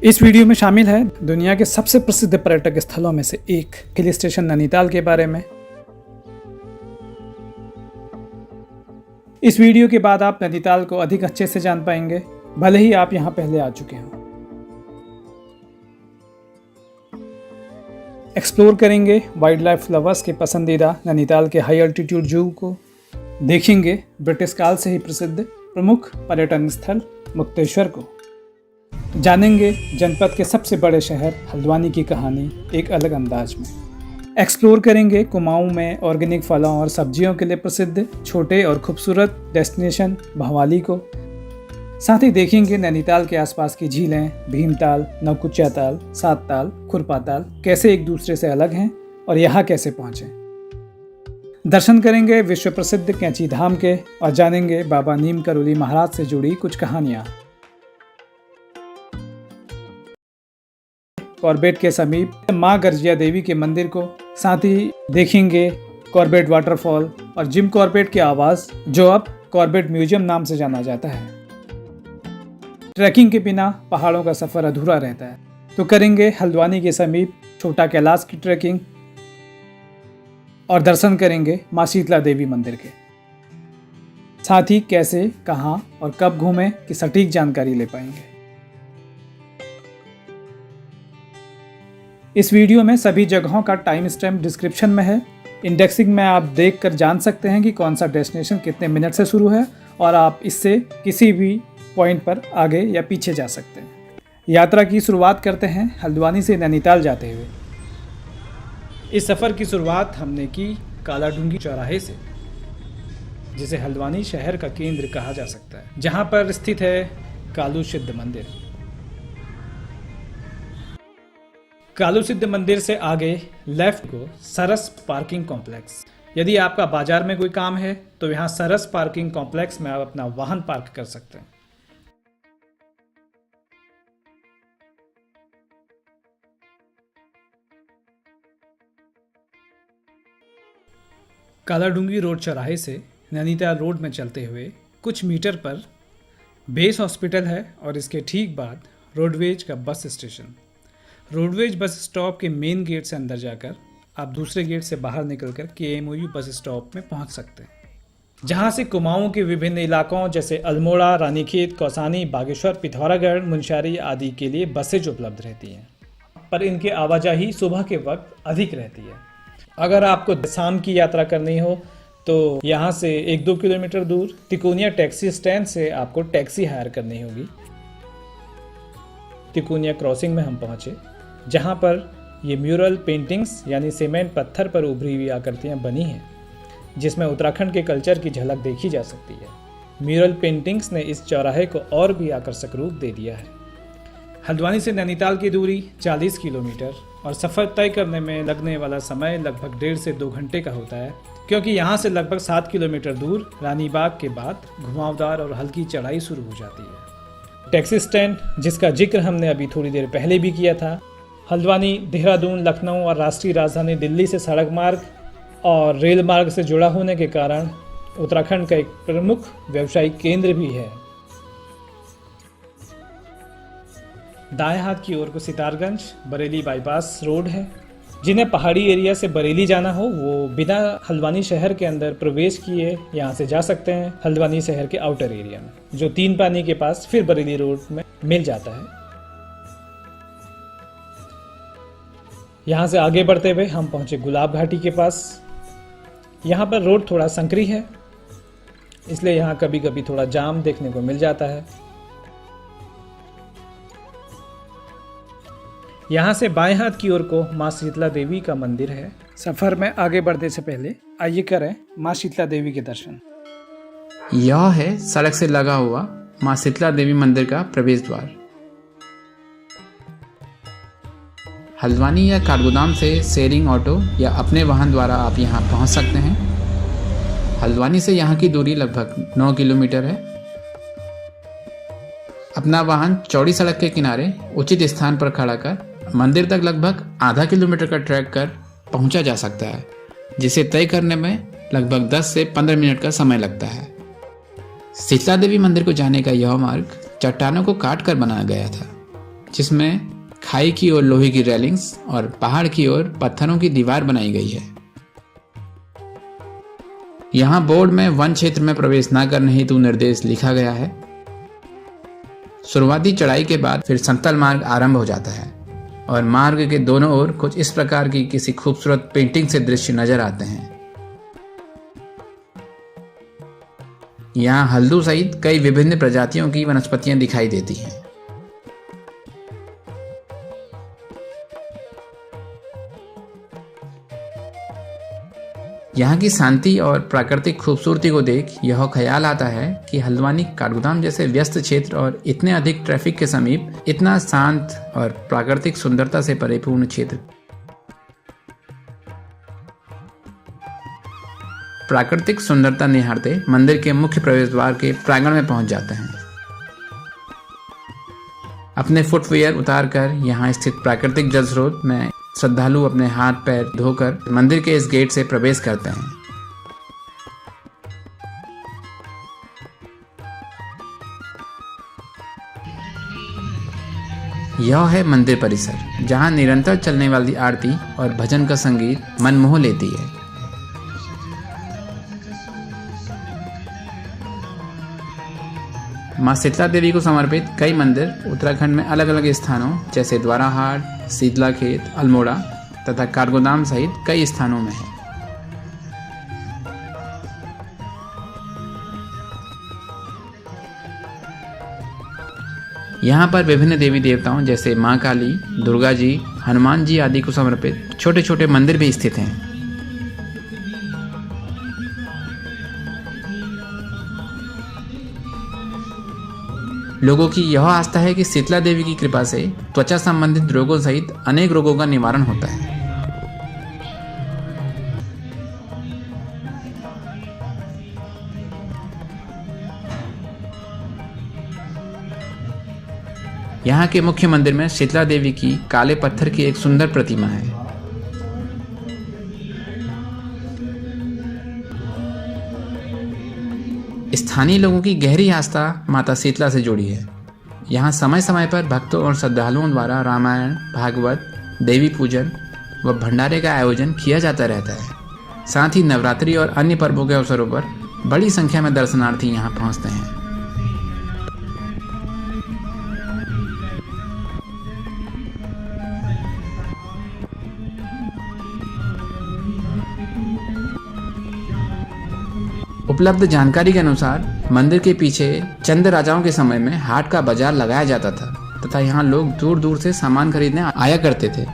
इस वीडियो में शामिल है दुनिया के सबसे प्रसिद्ध पर्यटक स्थलों में से एक हिल स्टेशन नैनीताल के बारे में। इस वीडियो के बाद आप नैनीताल को अधिक अच्छे से जान पाएंगे, भले ही आप यहां पहले आ चुके हों। एक्सप्लोर करेंगे वाइल्ड लाइफ लवर्स के पसंदीदा नैनीताल के हाई अल्टीट्यूड जू को, देखेंगे ब्रिटिश काल से ही प्रसिद्ध प्रमुख पर्यटन स्थल मुक्तेश्वर को, जानेंगे जनपद के सबसे बड़े शहर हल्द्वानी की कहानी एक अलग अंदाज में। एक्सप्लोर करेंगे कुमाऊं में ऑर्गेनिक फलों और सब्जियों के लिए प्रसिद्ध छोटे और खूबसूरत डेस्टिनेशन भवाली को। साथ ही देखेंगे नैनीताल के आसपास की झीलें भीमताल, नौकुचिया ताल, सात ताल, खुरपा ताल कैसे एक दूसरे से अलग हैं और यहाँ कैसे पहुँचे। दर्शन करेंगे विश्व प्रसिद्ध कैंची धाम के और जानेंगे बाबा नीम करोली महाराज से जुड़ी कुछ कहानियाँ। कॉर्बेट के समीप मां गर्जिया देवी के मंदिर को, साथ ही देखेंगे कॉर्बेट वाटरफॉल और जिम कॉर्बेट के आवास जो अब कॉर्बेट म्यूजियम नाम से जाना जाता है। ट्रैकिंग के बिना पहाड़ों का सफर अधूरा रहता है, तो करेंगे हल्द्वानी के समीप छोटा कैलाश की ट्रैकिंग और दर्शन करेंगे मां शीतला देवी मंदिर के। साथ ही कैसे, कहां और कब घूमें की सटीक जानकारी ले पाएंगे। इस वीडियो में सभी जगहों का टाइम स्टैम्प डिस्क्रिप्शन में है। इंडेक्सिंग में आप देखकर जान सकते हैं कि कौन सा डेस्टिनेशन कितने मिनट से शुरू है और आप इससे किसी भी पॉइंट पर आगे या पीछे जा सकते हैं। यात्रा की शुरुआत करते हैं हल्द्वानी से नैनीताल जाते हुए। इस सफ़र की शुरुआत हमने की कालाडूंगी चौराहे से, जिसे हल्द्वानी शहर का केंद्र कहा जा सकता है, जहां पर स्थित है कालू सिद्ध मंदिर। कालू सिद्ध मंदिर से आगे लेफ्ट को सरस पार्किंग कॉम्प्लेक्स। यदि आपका बाजार में कोई काम है तो यहाँ सरस पार्किंग कॉम्प्लेक्स में आप अपना वाहन पार्क कर सकते हैं। कालाडूंगी रोड चौराहे से नैनीताल रोड में चलते हुए कुछ मीटर पर बेस हॉस्पिटल है और इसके ठीक बाद रोडवेज का bus station. Roadways bus stop के मेन गेट से अंदर जाकर आप दूसरे गेट से बाहर निकलकर KMOU बस स्टॉप में पहुंच सकते हैं, जहां से कुमाऊं के विभिन्न इलाकों जैसे अल्मोड़ा, रानीखेत, कौसानी, बागेश्वर, पिथौरागढ़, मुनस्यारी आदि के लिए बसेज उपलब्ध रहती हैं, पर इनकी आवाजाही सुबह के वक्त अधिक रहती है। अगर आपको शाम की यात्रा करनी हो तो यहाँ से 1-2 किलोमीटर दूर तिकोनिया टैक्सी स्टैंड से आपको टैक्सी हायर करनी होगी। तिकोनिया क्रॉसिंग में हम पहुँचे, जहाँ पर ये म्यूरल पेंटिंग्स यानी सीमेंट पत्थर पर उभरी हुई आकृतियाँ बनी हैं, जिसमें उत्तराखंड के कल्चर की झलक देखी जा सकती है। म्यूरल पेंटिंग्स ने इस चौराहे को और भी आकर्षक रूप दे दिया है। हल्द्वानी से नैनीताल की दूरी 40 किलोमीटर और सफ़र तय करने में लगने वाला समय लगभग 1.5 से 2 घंटे का होता है, क्योंकि यहाँ से लगभग 7 किलोमीटर दूर रानीबाग के बाद घुमावदार और हल्की चढ़ाई शुरू हो जाती है। टैक्सी स्टैंड, जिसका जिक्र हमने अभी थोड़ी देर पहले भी किया था, हल्द्वानी, देहरादून, लखनऊ और राष्ट्रीय राजधानी दिल्ली से सड़क मार्ग और रेल मार्ग से जुड़ा होने के कारण उत्तराखंड का एक प्रमुख व्यावसायिक केंद्र भी है। दाएं हाथ की ओर को सितारगंज बरेली बाईपास रोड है। जिन्हें पहाड़ी एरिया से बरेली जाना हो वो बिना हल्द्वानी शहर के अंदर प्रवेश किए यहाँ से जा सकते हैं हल्द्वानी शहर के आउटर एरिया में, जो 3 पानी के पास फिर बरेली रोड में मिल जाता है। यहाँ से आगे बढ़ते हुए हम पहुँचे गुलाब घाटी के पास। यहाँ पर रोड थोड़ा संकरी है, इसलिए यहाँ कभी कभी थोड़ा जाम देखने को मिल जाता है। यहाँ से बाएं हाथ की ओर को माँ शीतला देवी का मंदिर है। सफर में आगे बढ़ने से पहले आइए करें माँ शीतला देवी के दर्शन। यह है सड़क से लगा हुआ माँ शीतला देवी मंदिर का प्रवेश द्वार। हल्द्वानी या काठगोदाम से शेयरिंग ऑटो या अपने वाहन द्वारा आप यहाँ पहुँच सकते हैं। हल्द्वानी से यहाँ की दूरी लगभग 9 किलोमीटर है। अपना वाहन चौड़ी सड़क के किनारे उचित स्थान पर खड़ा कर मंदिर तक लगभग आधा किलोमीटर का ट्रैक कर पहुँचा जा सकता है, जिसे तय करने में लगभग 10 से 15 मिनट का समय लगता है। शीतला देवी मंदिर को जाने का यह मार्ग चट्टानों को काट कर बनाया गया था। जिसमें खाई की ओर लोहे की रेलिंग्स और पहाड़ की ओर पत्थरों की दीवार बनाई गई है। यहाँ बोर्ड में वन क्षेत्र में प्रवेश न करने हेतु निर्देश लिखा गया है। शुरुआती चढ़ाई के बाद फिर समतल मार्ग आरंभ हो जाता है और मार्ग के दोनों ओर कुछ इस प्रकार की किसी खूबसूरत पेंटिंग से दृश्य नजर आते हैं। यहाँ हल्दू सहित कई विभिन्न प्रजातियों की वनस्पतियां दिखाई देती हैं। यहाँ की शांति और प्राकृतिक खूबसूरती को देख यह ख्याल आता है कि हल्द्वानी काठगोदाम जैसे व्यस्त क्षेत्र और इतने अधिक ट्रैफिक के समीप इतना शांत और प्राकृतिक सुंदरता से परिपूर्ण क्षेत्र प्राकृतिक सुंदरता निहारते मंदिर के मुख्य प्रवेश द्वार के प्रांगण में पहुंच जाते हैं। अपने फुटवियर उतारकर यहाँ स्थित प्राकृतिक जल स्रोत में श्रद्धालु अपने हाथ पैर धोकर मंदिर के इस गेट से प्रवेश करते हैं। यह है मंदिर परिसर, जहां निरंतर चलने वाली आरती और भजन का संगीत मन मोह लेती है। मां शीतला देवी को समर्पित कई मंदिर उत्तराखंड में अलग अलग स्थानों जैसे द्वाराहाट, शीतला खेत, अल्मोड़ा तथा काठगोदाम सहित कई स्थानों में है। यहाँ पर विभिन्न देवी देवताओं जैसे मां काली, दुर्गा जी, हनुमान जी आदि को समर्पित छोटे छोटे मंदिर भी स्थित हैं। लोगों की यह आस्था है कि शीतला देवी की कृपा से त्वचा संबंधित रोगों सहित अनेक रोगों का निवारण होता है। यहाँ के मुख्य मंदिर में शीतला देवी की काले पत्थर की एक सुंदर प्रतिमा है। स्थानीय लोगों की गहरी आस्था माता शीतला से जुड़ी है। यहाँ समय समय पर भक्तों और श्रद्धालुओं द्वारा रामायण, भागवत, देवी पूजन व भंडारे का आयोजन किया जाता रहता है। साथ ही नवरात्रि और अन्य पर्वों के अवसरों पर बड़ी संख्या में दर्शनार्थी यहाँ पहुँचते हैं। उपलब्ध जानकारी के अनुसार मंदिर के पीछे चंद राजाओं के समय में हाट का बाजार लगाया जाता था तथा यहाँ लोग दूर दूर से सामान खरीदने आया करते थे।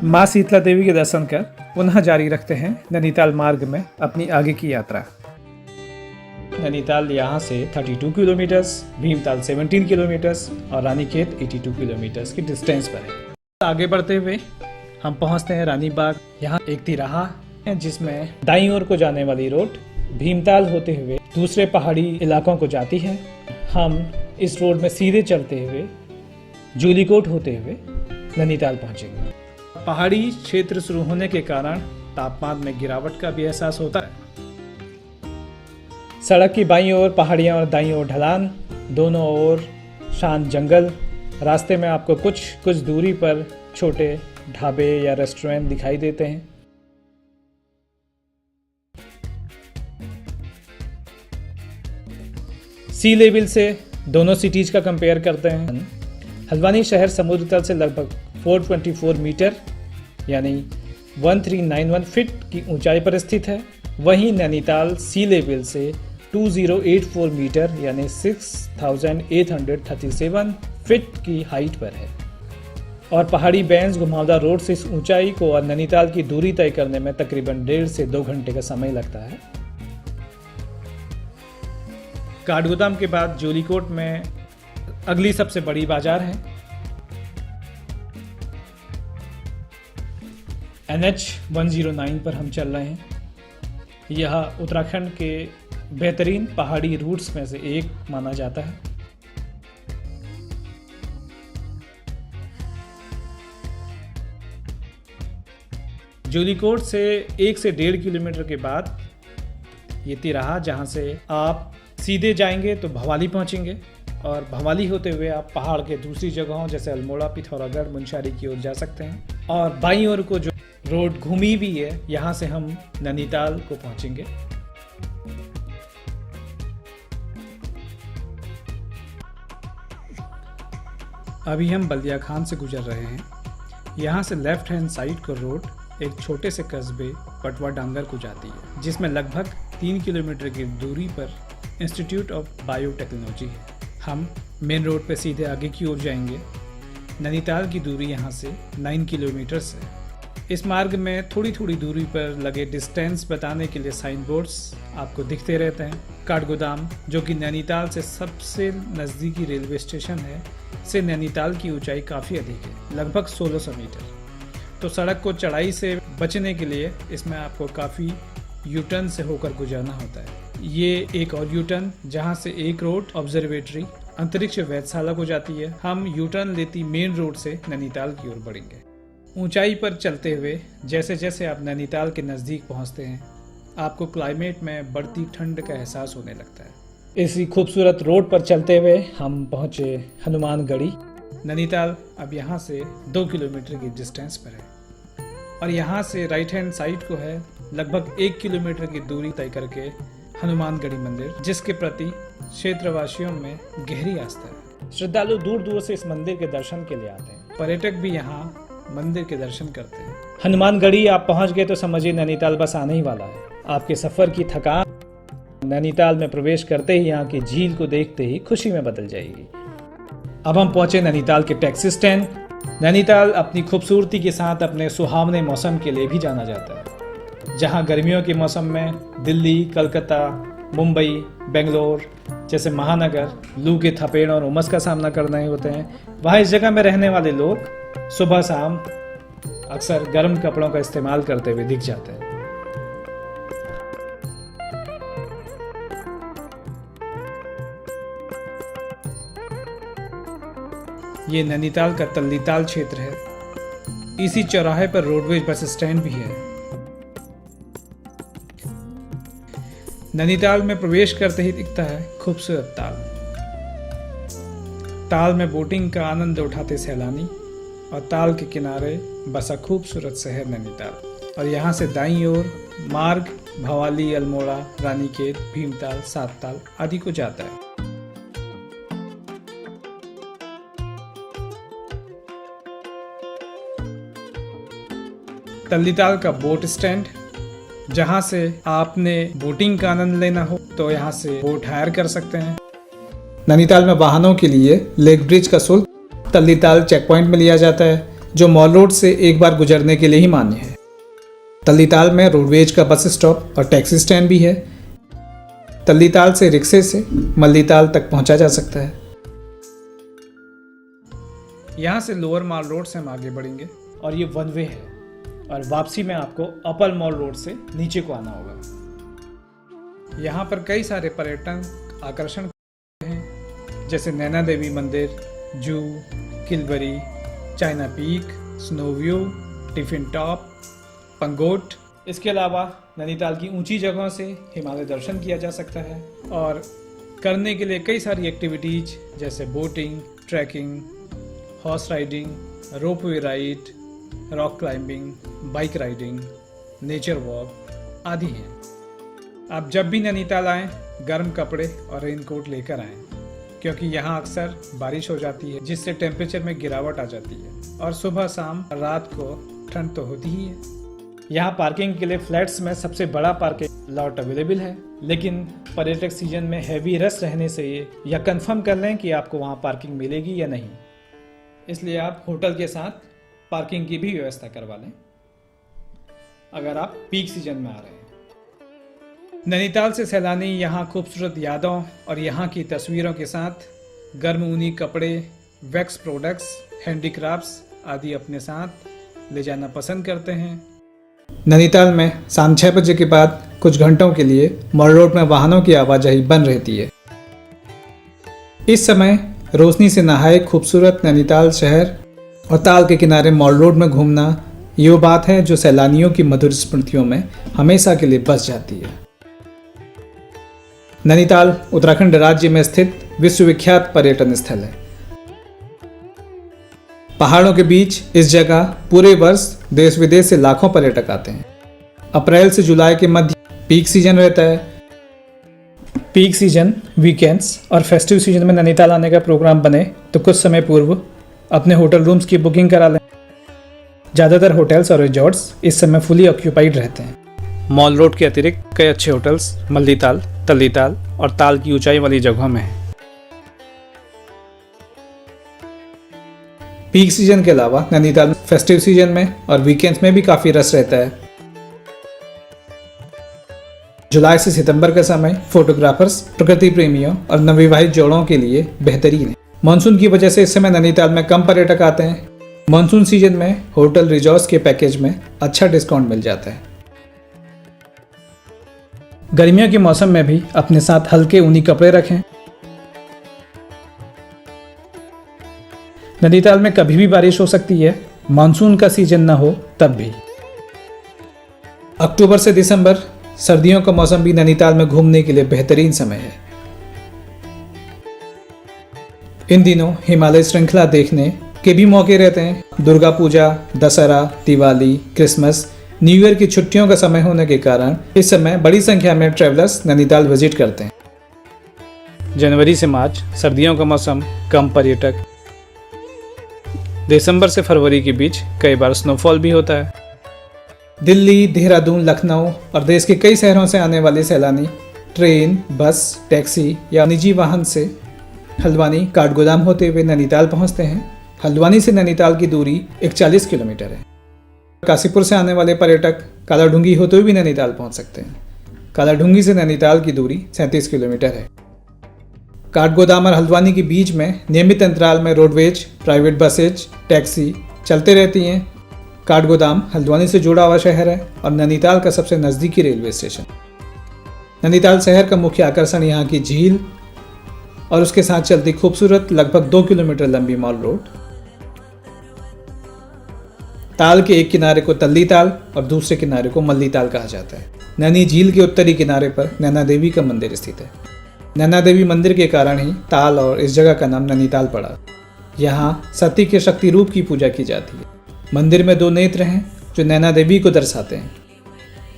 मां शीतला देवी के दर्शन कर पुनः जारी रखते हैं नैनीताल मार्ग में अपनी आगे की यात्रा। नैनीताल यहाँ से 32 किलोमीटर्स, भीमताल 17 किलोमीटर्स और रानीखेत 82 किलोमीटर्स की डिस्टेंस पर है। आगे बढ़ते हुए हम पहुँचते हैं रानी बाग। यहाँ एक तिराहा है जिसमें दाईं ओर को जाने वाली रोड भीमताल होते हुए दूसरे पहाड़ी इलाकों को जाती है। हम इस रोड में सीधे चलते हुए जूलीकोट होते हुए नैनीताल पहुँचेंगे। पहाड़ी क्षेत्र शुरू होने के कारण तापमान में गिरावट का भी एहसास होता है। सड़क की बाईं ओर पहाड़ियाँ और दाईं ओर ढलान, दोनों ओर शांत जंगल। रास्ते में आपको कुछ दूरी पर छोटे ढाबे या रेस्टोरेंट दिखाई देते हैं। सी लेवल से दोनों सिटीज का कंपेयर करते हैं। हल्द्वानी शहर समुद्र तल से लगभग 424 मीटर यानी 1391 फीट की ऊंचाई पर स्थित है। वहीं नैनीताल सी लेवल से 2084 मीटर यानी 6837 फीट की हाइट पर है और पहाड़ी बेंच घुमावदार रोड से इस ऊंचाई को और नैनीताल की दूरी तय करने में तकरीबन 1.5 से 2 घंटे का समय लगता है। काठगोदाम के बाद जूलीकोट में अगली सबसे बड़ी बाजार है। NH 109 पर हम चल रहे हैं। यह उत्तराखंड के बेहतरीन पहाड़ी रूट्स में से एक माना जाता है। जूलीकोट से 1 से 1.5 किलोमीटर के बाद ये तिराहा, जहाँ से आप सीधे जाएंगे तो भवाली पहुँचेंगे और भवाली होते हुए आप पहाड़ के दूसरी जगहों जैसे अल्मोड़ा, पिथौरागढ़, मुनस्यारी की ओर जा सकते हैं। और बाईं ओर को जो रोड घूमी हुई है, यहाँ से हम नैनीताल को पहुँचेंगे। अभी हम बल्दिया खान से गुजर रहे हैं। यहाँ से लेफ्ट हैंड साइड को रोड एक छोटे से कस्बे पटवा डांगर को जाती है, जिसमें लगभग 3 किलोमीटर की दूरी पर इंस्टीट्यूट ऑफ बायोटेक्नोलॉजी है। हम मेन रोड पर सीधे आगे की ओर जाएंगे। नैनीताल की दूरी यहाँ से 9 किलोमीटर है। इस मार्ग में थोड़ी थोड़ी दूरी पर लगे डिस्टेंस बताने के लिए साइन बोर्ड्स आपको दिखते रहते हैं। काठगोदाम, जो कि नैनीताल से सबसे नज़दीकी रेलवे स्टेशन है, से नैनीताल की ऊंचाई काफ़ी अधिक है, लगभग 1600 मीटर। तो सड़क को चढ़ाई से बचने के लिए इसमें आपको काफ़ी यूटर्न से होकर गुजरना होता है। ये एक और यूटर्न, जहाँ से एक रोड ऑब्जर्वेटरी अंतरिक्ष वेधशाला को जाती है। हम यूटर्न लेती मेन रोड से नैनीताल की ओर बढ़ेंगे। ऊंचाई पर चलते हुए जैसे जैसे आप नैनीताल के नज़दीक पहुँचते हैं, आपको क्लाइमेट में बढ़ती ठंड का एहसास होने लगता है। इसी खूबसूरत रोड पर चलते हुए हम पहुँचे हनुमानगढ़ी। नैनीताल अब यहाँ से 2 किलोमीटर की डिस्टेंस पर है और यहाँ से राइट हैंड साइड को है लगभग 1 किलोमीटर की दूरी तय करके हनुमानगढ़ी मंदिर, जिसके प्रति क्षेत्रवासियों में गहरी आस्था है। श्रद्धालु दूर दूर से इस मंदिर के दर्शन के लिए आते हैं। पर्यटक भी यहाँ मंदिर के दर्शन करते हैं। हनुमानगढ़ी आप पहुँच गए तो समझिए नैनीताल बस आने ही वाला है। आपके सफर की थकान नैनीताल में प्रवेश करते ही यहाँ की झील को देखते ही खुशी में बदल जाएगी। अब हम पहुंचे नैनीताल के टैक्सी स्टैंड। नैनीताल अपनी खूबसूरती के साथ अपने सुहावने मौसम के लिए भी जाना जाता है। जहां गर्मियों के मौसम में दिल्ली, कलकत्ता, मुंबई, बेंगलोर जैसे महानगर लू के थपेड़ और उमस का सामना करने होते हैं, वहाँ इस जगह में रहने वाले लोग सुबह शाम अक्सर गर्म कपड़ों का इस्तेमाल करते हुए दिख जाते हैं। ये नैनीताल का तल्लीताल क्षेत्र है। इसी चौराहे पर रोडवेज बस स्टैंड भी है। नैनीताल में प्रवेश करते ही दिखता है खूबसूरत ताल। ताल में बोटिंग का आनंद उठाते सैलानी और ताल के किनारे बसा खूबसूरत शहर नैनीताल। और यहाँ से दाईं ओर मार्ग भवाली, अल्मोड़ा, रानीखेत, भीमताल, सातताल आदि को जाता है। तल्लीताल का बोट स्टैंड, जहां से आपने बोटिंग का आनंद लेना हो तो यहां से बोट हायर कर सकते हैं। नैनीताल में वाहनों के लिए लेक ब्रिज का शुल्क तल्लीताल चेक पॉइंट में लिया जाता है, जो मॉल रोड से एक बार गुजरने के लिए ही मान्य है। तल्लीताल में रोडवेज का बस स्टॉप और टैक्सी स्टैंड भी है। तल्लीताल से रिक्शे से मल्लीताल तक पहुंचा जा सकता है। यहाँ से लोअर मॉल रोड से हम आगे बढ़ेंगे और ये वन वे है और वापसी में आपको अपर मॉल रोड से नीचे को आना होगा। यहाँ पर कई सारे पर्यटन आकर्षण हैं, जैसे नैना देवी मंदिर, जू, Kilbury, China peak, snow view, tiffin top, Pangot. इसके अलावा नैनीताल की ऊंची जगहों से हिमालय दर्शन किया जा सकता है और करने के लिए कई सारी एक्टिविटीज जैसे boating, trekking, horse riding, ropeway ride, rock climbing, bike riding, nature walk आदि हैं। आप जब भी नैनीताल आएँ गर्म कपड़े और रेनकोट लेकर आएँ, क्योंकि यहाँ अक्सर बारिश हो जाती है, जिससे टेम्परेचर में गिरावट आ जाती है और सुबह शाम रात को ठंड तो होती ही है। यहाँ पार्किंग के लिए फ्लैट्स में सबसे बड़ा पार्किंग लॉट अवेलेबल है, लेकिन पर्यटक सीजन में हैवी रश रहने से यह कंफर्म कर लें कि आपको वहाँ पार्किंग मिलेगी या नहीं। इसलिए आप होटल के साथ पार्किंग की भी व्यवस्था करवा लें अगर आप पीक सीजन में आ रहे हैं। नैनीताल से सैलानी यहाँ खूबसूरत यादों और यहाँ की तस्वीरों के साथ गर्म ऊनी कपड़े, वैक्स प्रोडक्ट्स, हैंडीक्राफ्ट्स आदि अपने साथ ले जाना पसंद करते हैं। नैनीताल में शाम 6 बजे के बाद कुछ घंटों के लिए मॉल रोड में वाहनों की आवाजाही बंद रहती है। इस समय रोशनी से नहाए खूबसूरत नैनीताल शहर और ताल के किनारे मॉल रोड में घूमना ये वो बात है जो सैलानियों की मधुर स्मृतियों में हमेशा के लिए बस जाती है। नैनीताल उत्तराखंड राज्य में स्थित विश्वविख्यात पर्यटन स्थल है। पहाड़ों के बीच इस जगह पूरे वर्ष देश विदेश से लाखों पर्यटक आते हैं। अप्रैल से जुलाई के मध्य पीक सीजन रहता है। पीक सीजन, वीकेंड्स और फेस्टिव सीजन में नैनीताल आने का प्रोग्राम बने तो कुछ समय पूर्व अपने होटल रूम्स की बुकिंग करा लें। ज़्यादातर होटल्स और रिजॉर्ट्स इस समय फुली ऑक्यूपाइड रहते हैं। मॉल रोड के अतिरिक्त कई अच्छे होटल्स मल्लीताल, तल्लीताल और ताल की ऊंचाई वाली जगहों में हैं। पीक सीजन के अलावा नैनीताल फेस्टिव सीजन में और वीकेंड्स में भी काफ़ी रश रहता है। जुलाई से सितंबर का समय फोटोग्राफर्स, प्रकृति प्रेमियों और नवविवाहित जोड़ों के लिए बेहतरीन है। मानसून की वजह से इस समय नैनीताल में कम पर्यटक आते हैं। मानसून सीजन में होटल रिजॉर्ट्स के पैकेज में अच्छा डिस्काउंट मिल जाता है। गर्मियों के मौसम में भी अपने साथ हल्के ऊनी कपड़े रखें। नैनीताल में कभी भी बारिश हो सकती है, मानसून का सीजन ना हो तब भी। अक्टूबर से दिसंबर सर्दियों का मौसम भी नैनीताल में घूमने के लिए बेहतरीन समय है। इन दिनों हिमालय श्रृंखला देखने के भी मौके रहते हैं। Durga Puja, Dussehra, Diwali, Christmas, new year की छुट्टियों का समय होने के कारण इस समय बड़ी संख्या में ट्रैवलर्स नैनीताल विजिट करते हैं। जनवरी से मार्च सर्दियों का मौसम, कम पर्यटक। दिसंबर से फरवरी के बीच कई बार स्नोफॉल भी होता है। दिल्ली, देहरादून, लखनऊ और देश के कई शहरों से आने वाले सैलानी ट्रेन, बस, टैक्सी या निजी वाहन से हल्द्वानी, काठगोदाम होते हुए नैनीताल पहुंचते हैं। हल्द्वानी से नैनीताल की दूरी 41 किलोमीटर है। काशीपुर से आने वाले पर्यटक कालाढूंगी होते हुए भी नैनीताल पहुंच सकते हैं। कालाढूंगी से नैनीताल की दूरी 37 किलोमीटर है। काठगोदाम और हल्द्वानी के बीच में नियमित अंतराल में रोडवेज, प्राइवेट बसेज, टैक्सी चलते रहती हैं। काठगोदाम हल्द्वानी से जुड़ा हुआ शहर है और नैनीताल का सबसे नज़दीकी रेलवे स्टेशन। नैनीताल शहर का मुख्य आकर्षण यहाँ की झील और उसके साथ चलती खूबसूरत लगभग 2 किलोमीटर लंबी मॉल रोड। ताल के एक किनारे को तल्लीताल और दूसरे किनारे को मल्लीताल कहा जाता है। नैनी झील के उत्तरी किनारे पर नैना देवी का मंदिर स्थित है। नैना देवी मंदिर के कारण ही ताल और इस जगह का नाम नैनीताल पड़ा। यहाँ सती के शक्ति रूप की पूजा की जाती है। मंदिर में 2 नेत्र हैं जो नैना देवी को दर्शाते हैं।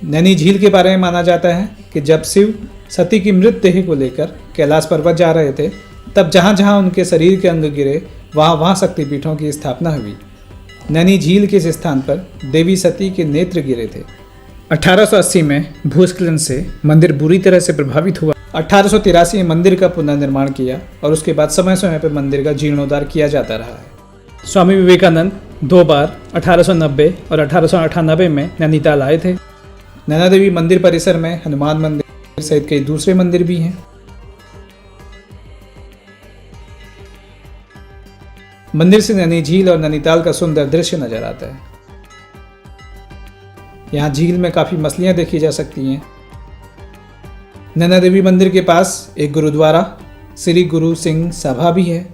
नैनी झील के बारे में माना जाता है कि जब शिव सती की मृत देह को लेकर कैलाश पर्वत जा रहे थे, तब जहाँ जहाँ उनके शरीर के अंग गिरे वहाँ शक्तिपीठों की स्थापना हुई। नैनी झील के इस स्थान पर देवी सती के नेत्र गिरे थे। 1880 में भूस्खलन से मंदिर बुरी तरह से प्रभावित हुआ। 1883 में मंदिर का पुनर्निर्माण किया और उसके बाद समय समय पर मंदिर का जीर्णोद्धार किया जाता रहा है। स्वामी विवेकानंद 2 बार 1890 और 1898 में नैनीताल आए थे। नैना देवी मंदिर परिसर में हनुमान मंदिर सहित कई दूसरे मंदिर भी हैं। मंदिर से नैनी झील और नैनीताल का सुंदर दृश्य नजर आता है। यहाँ झील में काफी मछलियां देखी जा सकती हैं। नैना देवी मंदिर के पास एक गुरुद्वारा श्री गुरु सिंह सभा भी है।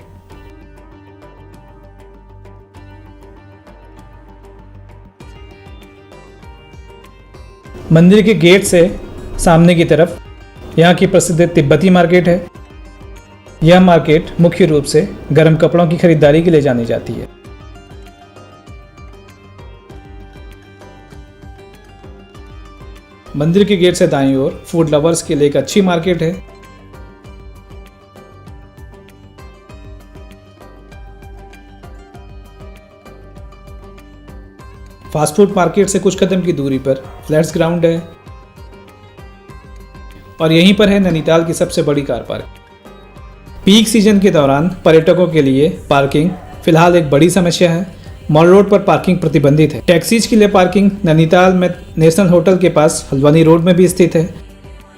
मंदिर के गेट से सामने की तरफ यहाँ की प्रसिद्ध तिब्बती मार्केट है। यह मार्केट मुख्य रूप से गर्म कपड़ों की खरीदारी के लिए जानी जाती है। मंदिर के गेट से दाईं ओर फूड लवर्स के लिए एक अच्छी मार्केट है। फास्ट फूड मार्केट से कुछ कदम की दूरी पर फ्लैट्स ग्राउंड है और यहीं पर है नैनीताल की सबसे बड़ी कार पार्क। पीक सीजन के दौरान पर्यटकों के लिए पार्किंग फिलहाल एक बड़ी समस्या है। मॉल रोड पर पार्किंग प्रतिबंधित है। टैक्सीज के लिए पार्किंग नैनीताल में नेशनल होटल के पास हल्द्वानी रोड में भी स्थित है।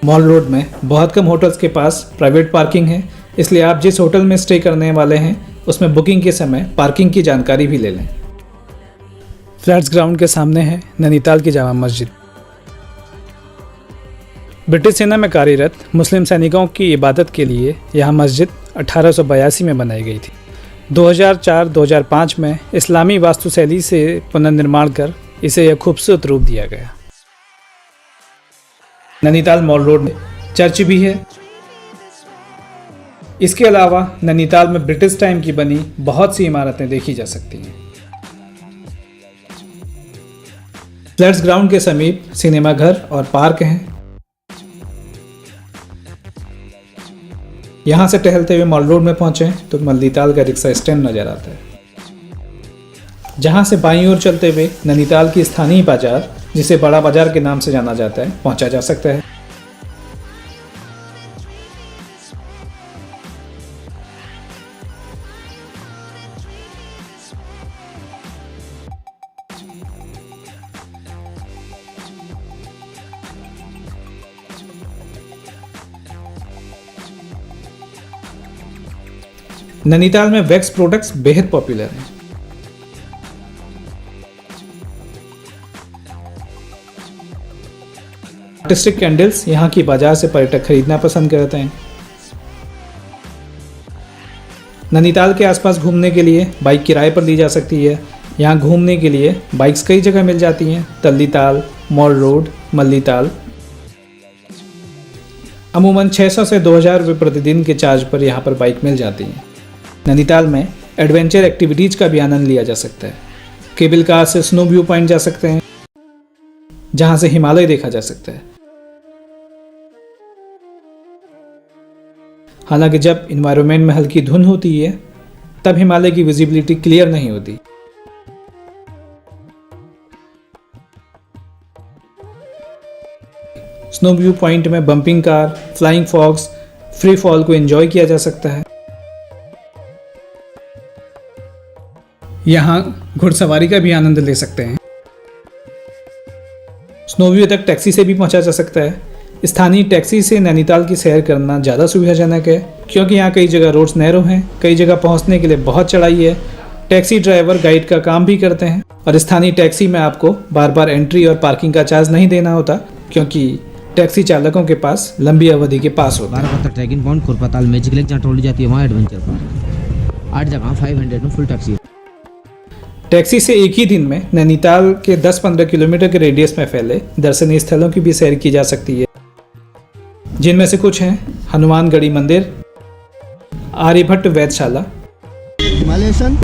मॉल रोड में बहुत कम होटल्स के पास प्राइवेट पार्किंग है, इसलिए आप जिस होटल में स्टे करने वाले हैं उसमें बुकिंग के समय पार्किंग की जानकारी भी ले लें। फ्लैट्स ग्राउंड के सामने है नैनीताल की जामा मस्जिद। ब्रिटिश सेना में कार्यरत मुस्लिम सैनिकों की इबादत के लिए यह मस्जिद 1882 में बनाई गई थी। 2004-2005 में इस्लामी वास्तुशैली से पुनर्निर्माण कर इसे यह खूबसूरत रूप दिया गया। नैनीताल मॉल रोड में चर्च भी है। इसके अलावा नैनीताल में ब्रिटिश टाइम की बनी बहुत सी इमारतें देखी जा सकती हैं। फ्लैट्स ग्राउंड के समीप सिनेमा घर और पार्क हैं। यहाँ से टहलते हुए मॉल रोड में पहुंचे तो नैनीताल का रिक्शा स्टैंड नजर आता है, जहाँ से बाईं ओर चलते हुए नैनीताल की स्थानीय बाजार, जिसे बड़ा बाजार के नाम से जाना जाता है, पहुंचा जा सकता है। नैनीताल में वैक्स प्रोडक्ट्स बेहद पॉपुलर हैं। आर्टिस्टिक कैंडल्स यहाँ की बाजार से पर्यटक खरीदना पसंद करते हैं। नैनीताल के आसपास घूमने के लिए बाइक किराए पर ली जा सकती है। यहाँ घूमने के लिए बाइक्स कई जगह मिल जाती हैं, तल्लीताल, मॉल रोड, मल्लीताल। अमूमन 600 से 2000 रुपये प्रतिदिन के चार्ज पर यहाँ पर बाइक मिल जाती हैं। नैनीताल में एडवेंचर एक्टिविटीज का भी आनंद लिया जा सकता है। केबल कार से स्नो व्यू पॉइंट जा सकते हैं, जहां से हिमालय देखा जा सकता है। हालांकि जब इन्वायरमेंट में हल्की धुंध होती है तब हिमालय की विजिबिलिटी क्लियर नहीं होती। स्नो व्यू पॉइंट में bumping car, flying fox, free fall को एंजॉय किया जा सकता है। यहाँ घुड़सवारी का भी आनंद ले सकते हैं। स्नो व्यू तक टैक्सी से भी पहुंचा जा सकता है। स्थानीय टैक्सी से नैनीताल की सैर करना ज़्यादा सुविधाजनक है, क्योंकि यहाँ कई जगह रोड्स नैरो हैं, कई जगह पहुँचने के लिए बहुत चढ़ाई है। टैक्सी ड्राइवर गाइड का काम भी करते हैं और स्थानीय टैक्सी में आपको बार बार एंट्री और पार्किंग का चार्ज नहीं देना होता, क्योंकि टैक्सी चालकों के पास लंबी अवधि के पास होता है। Barapatta trekking point, Khurpatal, magic lake जहाँ ट्रॉली जाती है वहाँ एडवेंचर पार्क। 8 जगह 500 में फुल टैक्सी। टैक्सी से एक ही दिन में नैनीताल के 10-15 किलोमीटर के रेडियस में फैले दर्शनीय स्थलों की भी सैर की जा सकती है, जिनमें से कुछ हैं हनुमानगढ़ी मंदिर, आर्यभट्ट वेधशाला, Himalaya station,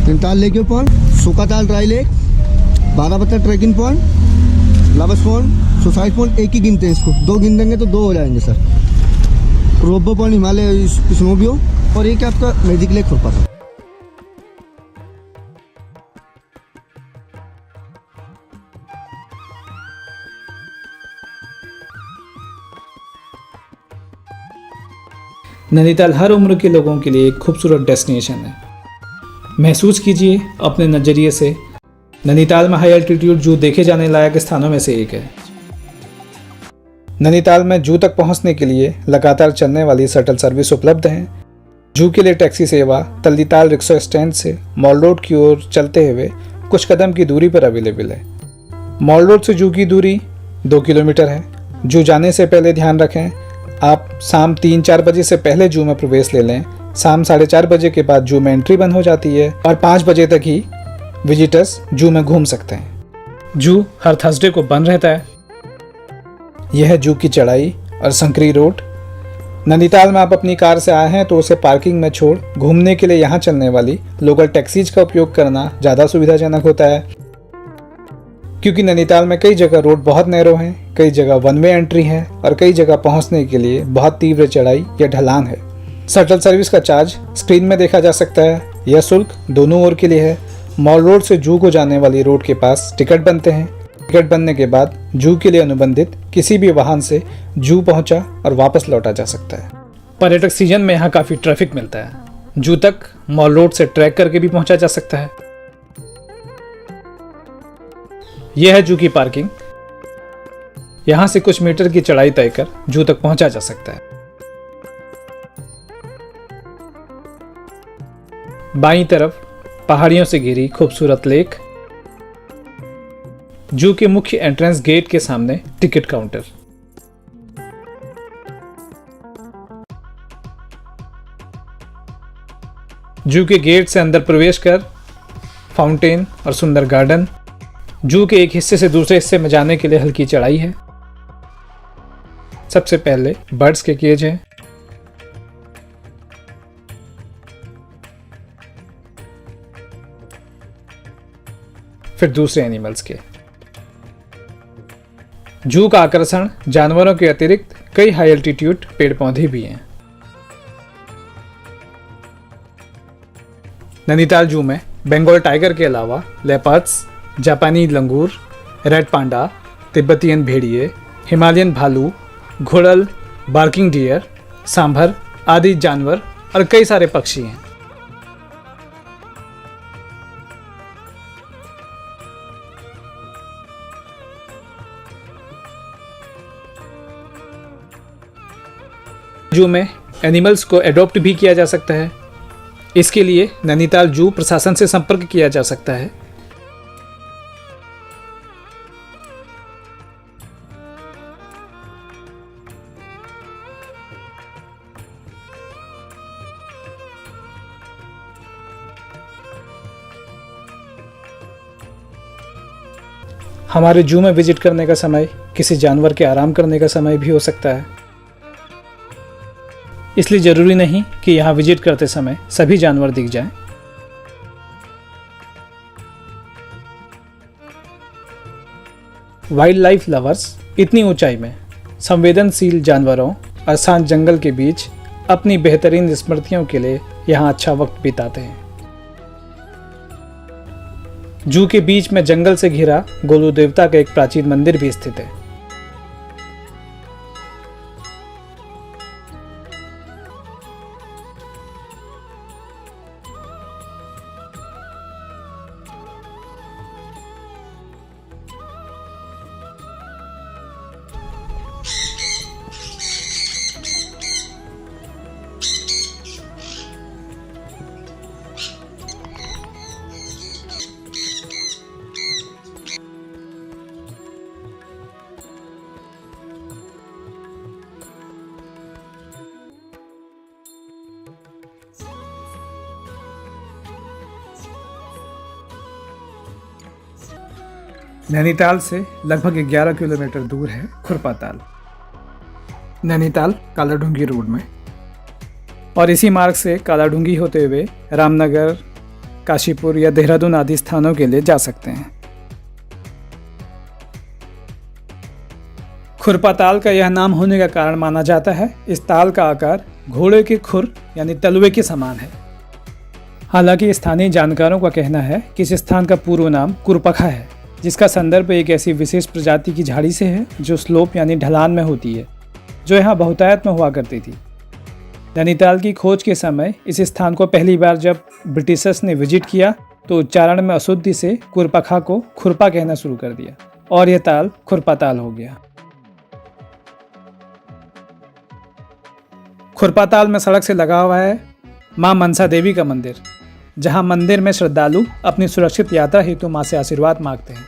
Tinatal lake point, Sukatal dry lake, Barapatta trekking point, Labas point, suicide point. एक ही गिनते हैं इसको, 2 गिन देंगे तो 2 हो जाएंगे sir. Robo point, Himalaya snow view, और एक आपका मैजिक लेक खुरपाताल। नैनीताल हर उम्र के लोगों के लिए एक खूबसूरत डेस्टिनेशन है। महसूस कीजिए अपने नज़रिए से, नैनीताल में हाई एल्टीट्यूड जू देखे जाने लायक स्थानों में से एक है। नैनीताल में जू तक पहुंचने के लिए लगातार चलने वाली शटल सर्विस उपलब्ध हैं। जू के लिए टैक्सी सेवा तल्लीताल रिक्शा स्टैंड से मॉल रोड की ओर चलते हुए कुछ कदम की दूरी पर अवेलेबल है। मॉल रोड से जू की दूरी 2 किलोमीटर है। जू जाने से पहले ध्यान रखें, आप शाम 3-4 बजे से पहले जू में प्रवेश ले लें। शाम 4:30 बजे के बाद जू में एंट्री बंद हो जाती है और 5 बजे तक ही विजिटर्स जू में घूम सकते हैं। जू हर थर्सडे को बंद रहता है। यह है जू की चढ़ाई और संकरी रोड। नैनीताल में आप अपनी कार से आए हैं तो उसे पार्किंग में छोड़ घूमने के लिए यहाँ चलने वाली लोकल टैक्सीज का उपयोग करना ज़्यादा सुविधाजनक होता है, क्योंकि नैनीताल में कई जगह रोड बहुत नैरो हैं, कई जगह वन वे एंट्री है और कई जगह पहुंचने के लिए बहुत तीव्र चढ़ाई या ढलान है। शटल सर्विस का चार्ज स्क्रीन में देखा जा सकता है। यह शुल्क दोनों ओर के लिए है। मॉल रोड से जू को जाने वाली रोड के पास टिकट बनते हैं। टिकट बनने के बाद जू के लिए अनुबंधित किसी भी वाहन से जू पहुंचा और वापस लौटा जा सकता है। पर्यटक सीजन में यहाँ काफ़ी ट्रैफिक मिलता है। जू तक मॉल रोड से ट्रैक करके भी पहुंचा जा सकता है। यह है जू की पार्किंग। यहां से कुछ मीटर की चढ़ाई तय कर जू तक पहुंचा जा सकता है। बाईं तरफ पहाड़ियों से घिरी खूबसूरत लेक, जू के मुख्य एंट्रेंस गेट के सामने टिकट काउंटर। जू के गेट से अंदर प्रवेश कर फाउंटेन और सुंदर गार्डन, जू के एक हिस्से से दूसरे हिस्से में जाने के लिए हल्की चढ़ाई है। सबसे पहले बर्ड्स के केज है, फिर दूसरे एनिमल्स के। जू का आकर्षण जानवरों के अतिरिक्त कई हाई एल्टीट्यूड पेड़ पौधे भी हैं। नैनीताल जू में बंगाल टाइगर के अलावा लेपर्ड्स, जापानी लंगूर, रेड पांडा, तिब्बतियन भेड़िए, हिमालयन भालू, घुड़ल, बार्किंग डियर, सांभर आदि जानवर और कई सारे पक्षी हैं। जू में एनिमल्स को एडॉप्ट भी किया जा सकता है। इसके लिए नैनीताल जू प्रशासन से संपर्क किया जा सकता है। हमारे जू में विजिट करने का समय किसी जानवर के आराम करने का समय भी हो सकता है, इसलिए जरूरी नहीं कि यहाँ विजिट करते समय सभी जानवर दिख जाएं। वाइल्ड लाइफ लवर्स इतनी ऊंचाई में संवेदनशील जानवरों और शांत जंगल के बीच अपनी बेहतरीन स्मृतियों के लिए यहाँ अच्छा वक्त बिताते हैं। जू के बीच में जंगल से घिरा गोलू देवता का एक प्राचीन मंदिर भी स्थित है। नैनीताल से लगभग 11 किलोमीटर दूर है खुरपाताल, नैनीताल कालाढूंगी रोड में। और इसी मार्ग से कालाढूंगी होते हुए रामनगर, काशीपुर या देहरादून आदि स्थानों के लिए जा सकते हैं। खुरपाताल का यह नाम होने का कारण माना जाता है इस ताल का आकार घोड़े के खुर यानी तलवे के समान है। हालांकि स्थानीय जानकारों का कहना है कि इस स्थान का पूर्व नाम कुरपखा है, जिसका संदर्भ एक ऐसी विशेष प्रजाति की झाड़ी से है जो स्लोप यानी ढलान में होती है, जो यहाँ बहुतायत में हुआ करती थी। नैनीताल की खोज के समय इस स्थान को पहली बार जब ब्रिटिशर्स ने विजिट किया तो उच्चारण में अशुद्धि से कुरपखा को खुरपा कहना शुरू कर दिया और यह ताल खुरपाताल हो गया। खुरपाताल में सड़क से लगा हुआ है मां मनसा देवी का मंदिर, जहां मंदिर में श्रद्धालु अपनी सुरक्षित यात्रा हेतु मां से आशीर्वाद मांगते हैं।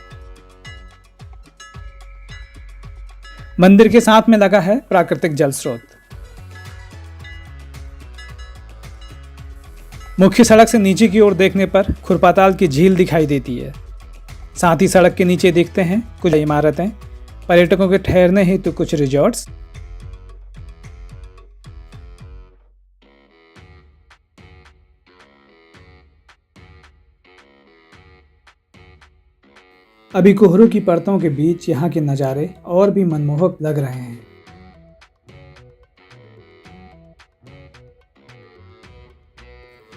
मंदिर के साथ में लगा है प्राकृतिक जल स्रोत। मुख्य सड़क से नीचे की ओर देखने पर खुरपाताल की झील दिखाई देती है। साथ ही सड़क के नीचे दिखते हैं कुछ इमारतें, पर्यटकों के ठहरने हेतु कुछ रिजॉर्ट्स, अभी कोहरों की परतों के बीच यहाँ के नज़ारे और भी मनमोहक लग रहे हैं।